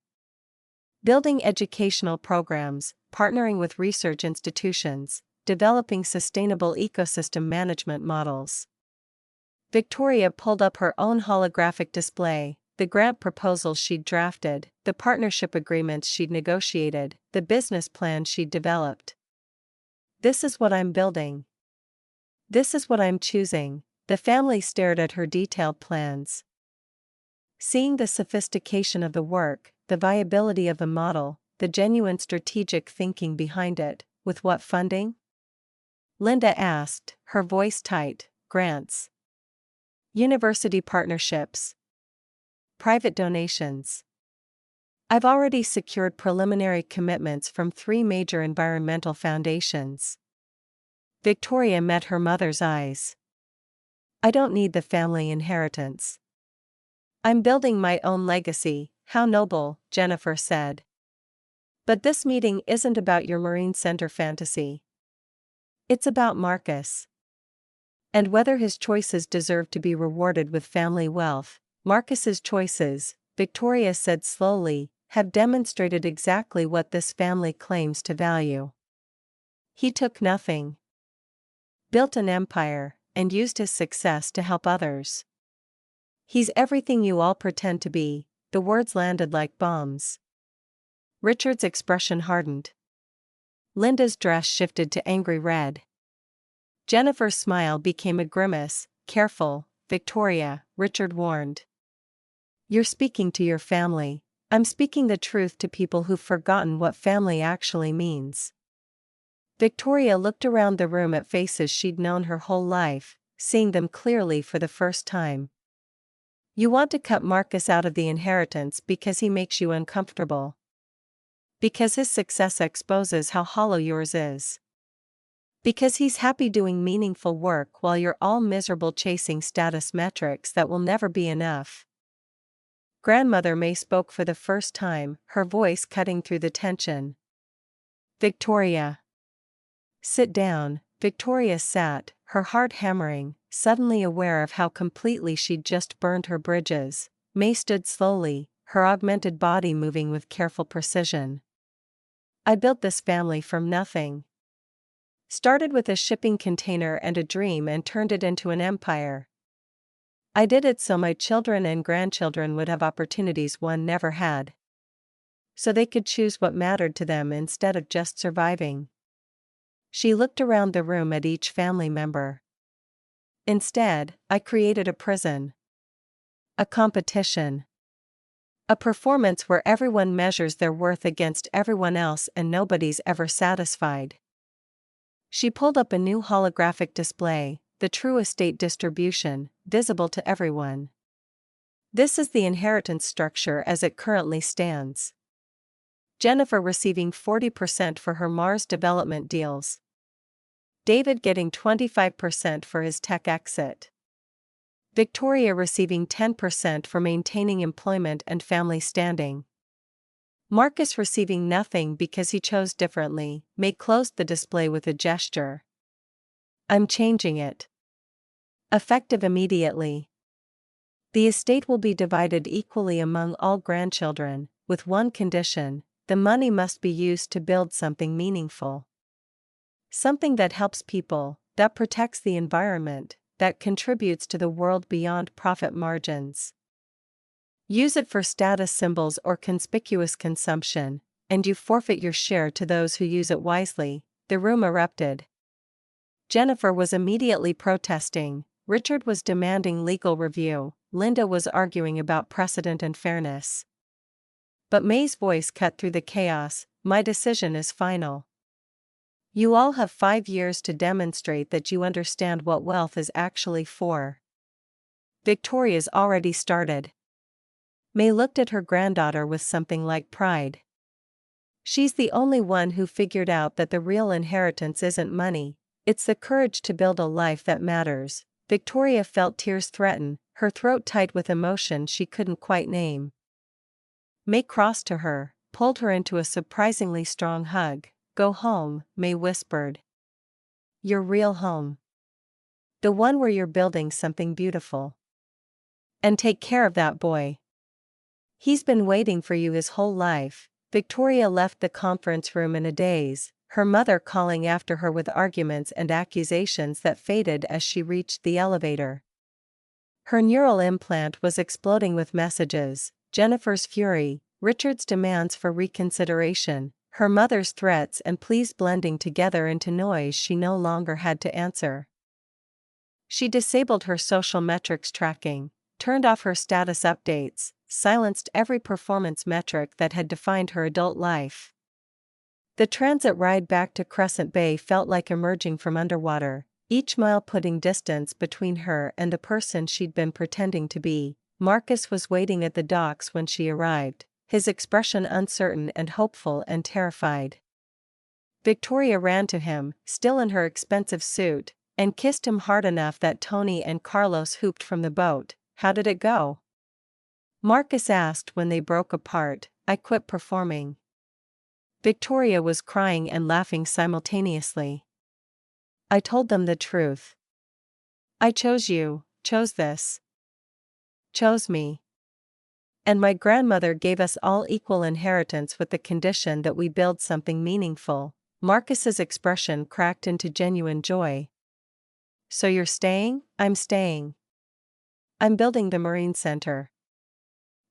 Building educational programs, partnering with research institutions, developing sustainable ecosystem management models." Victoria pulled up her own holographic display, the grant proposals she'd drafted, the partnership agreements she'd negotiated, the business plan she'd developed. "This is what I'm building. This is what I'm choosing." The family stared at her detailed plans. Seeing the sophistication of the work, the viability of the model, the genuine strategic thinking behind it, "With what funding?" Linda asked, her voice tight. "Grants. University partnerships. Private donations. I've already secured preliminary commitments from 3 major environmental foundations." Victoria met her mother's eyes. "I don't need the family inheritance. I'm building my own legacy." "How noble," Jennifer said. "But this meeting isn't about your Marine Center fantasy. It's about Marcus. And whether his choices deserve to be rewarded with family wealth." "Marcus's choices," Victoria said slowly, "have demonstrated exactly what this family claims to value. He took nothing. Built an empire, and used his success to help others. He's everything you all pretend to be." The words landed like bombs. Richard's expression hardened. Linda's dress shifted to angry red. Jennifer's smile became a grimace. Careful, Victoria, Richard warned. You're speaking to your family. I'm speaking the truth to people who've forgotten what family actually means. Victoria looked around the room at faces she'd known her whole life, seeing them clearly for the first time. You want to cut Marcus out of the inheritance because he makes you uncomfortable. Because his success exposes how hollow yours is. Because he's happy doing meaningful work while you're all miserable chasing status metrics that will never be enough. Grandmother May spoke for the first time, her voice cutting through the tension. Victoria. Sit down. Victoria sat, her heart hammering, suddenly aware of how completely she'd just burned her bridges. May stood slowly, her augmented body moving with careful precision. I built this family from nothing. Started with a shipping container and a dream and turned it into an empire. I did it so my children and grandchildren would have opportunities one never had. So they could choose what mattered to them instead of just surviving. She looked around the room at each family member. Instead, I created a prison. A competition. A performance where everyone measures their worth against everyone else and nobody's ever satisfied. She pulled up a new holographic display, the true estate distribution, visible to everyone. This is the inheritance structure as it currently stands. Jennifer receiving 40% for her Mars development deals. David getting 25% for his tech exit. Victoria receiving 10% for maintaining employment and family standing. Marcus receiving nothing because he chose differently. May closed the display with a gesture. I'm changing it. Effective immediately. The estate will be divided equally among all grandchildren, with one condition: the money must be used to build something meaningful. Something that helps people, that protects the environment, that contributes to the world beyond profit margins. Use it for status symbols or conspicuous consumption, and you forfeit your share to those who use it wisely. The room erupted. Jennifer was immediately protesting, Richard was demanding legal review, Linda was arguing about precedent and fairness. But May's voice cut through the chaos. My decision is final. You all have 5 years to demonstrate that you understand what wealth is actually for. Victoria's already started. May looked at her granddaughter with something like pride. She's the only one who figured out that the real inheritance isn't money, it's the courage to build a life that matters. Victoria felt tears threaten, her throat tight with emotion she couldn't quite name. May crossed to her, pulled her into a surprisingly strong hug. Go home, May whispered. Your real home. The one where you're building something beautiful. And take care of that boy. He's been waiting for you his whole life. Victoria left the conference room in a daze, her mother calling after her with arguments and accusations that faded as she reached the elevator. Her neural implant was exploding with messages: Jennifer's fury, Richard's demands for reconsideration, her mother's threats and pleas blending together into noise she no longer had to answer. She disabled her social metrics tracking, turned off her status updates, silenced every performance metric that had defined her adult life. The transit ride back to Crescent Bay felt like emerging from underwater, each mile putting distance between her and the person she'd been pretending to be. Marcus was waiting at the docks when she arrived, his expression uncertain and hopeful and terrified. Victoria ran to him, still in her expensive suit, and kissed him hard enough that Tony and Carlos whooped from the boat. How did it go? Marcus asked when they broke apart. I quit performing. Victoria was crying and laughing simultaneously. I told them the truth. I chose you, chose this. Chose me. And my grandmother gave us all equal inheritance with the condition that we build something meaningful. Marcus's expression cracked into genuine joy. So you're staying? I'm staying. I'm building the Marine Center.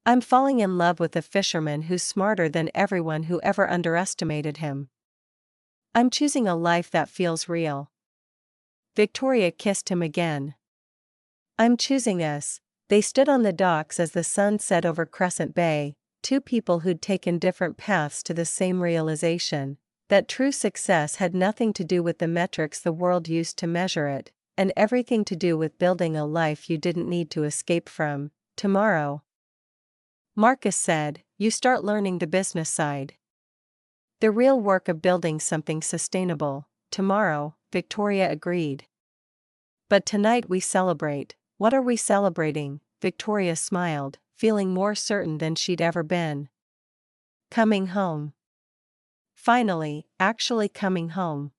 I'm falling in love with a fisherman who's smarter than everyone who ever underestimated him. I'm choosing a life that feels real. Victoria kissed him again. I'm choosing us. They stood on the docks as the sun set over Crescent Bay, two people who'd taken different paths to the same realization, that true success had nothing to do with the metrics the world used to measure it, and everything to do with building a life you didn't need to escape from, tomorrow. Marcus said, "You start learning the business side. The real work of building something sustainable, tomorrow," Victoria agreed. "But tonight we celebrate." "What are we celebrating?" Victoria smiled, feeling more certain than she'd ever been. "Coming home. Finally, actually coming home."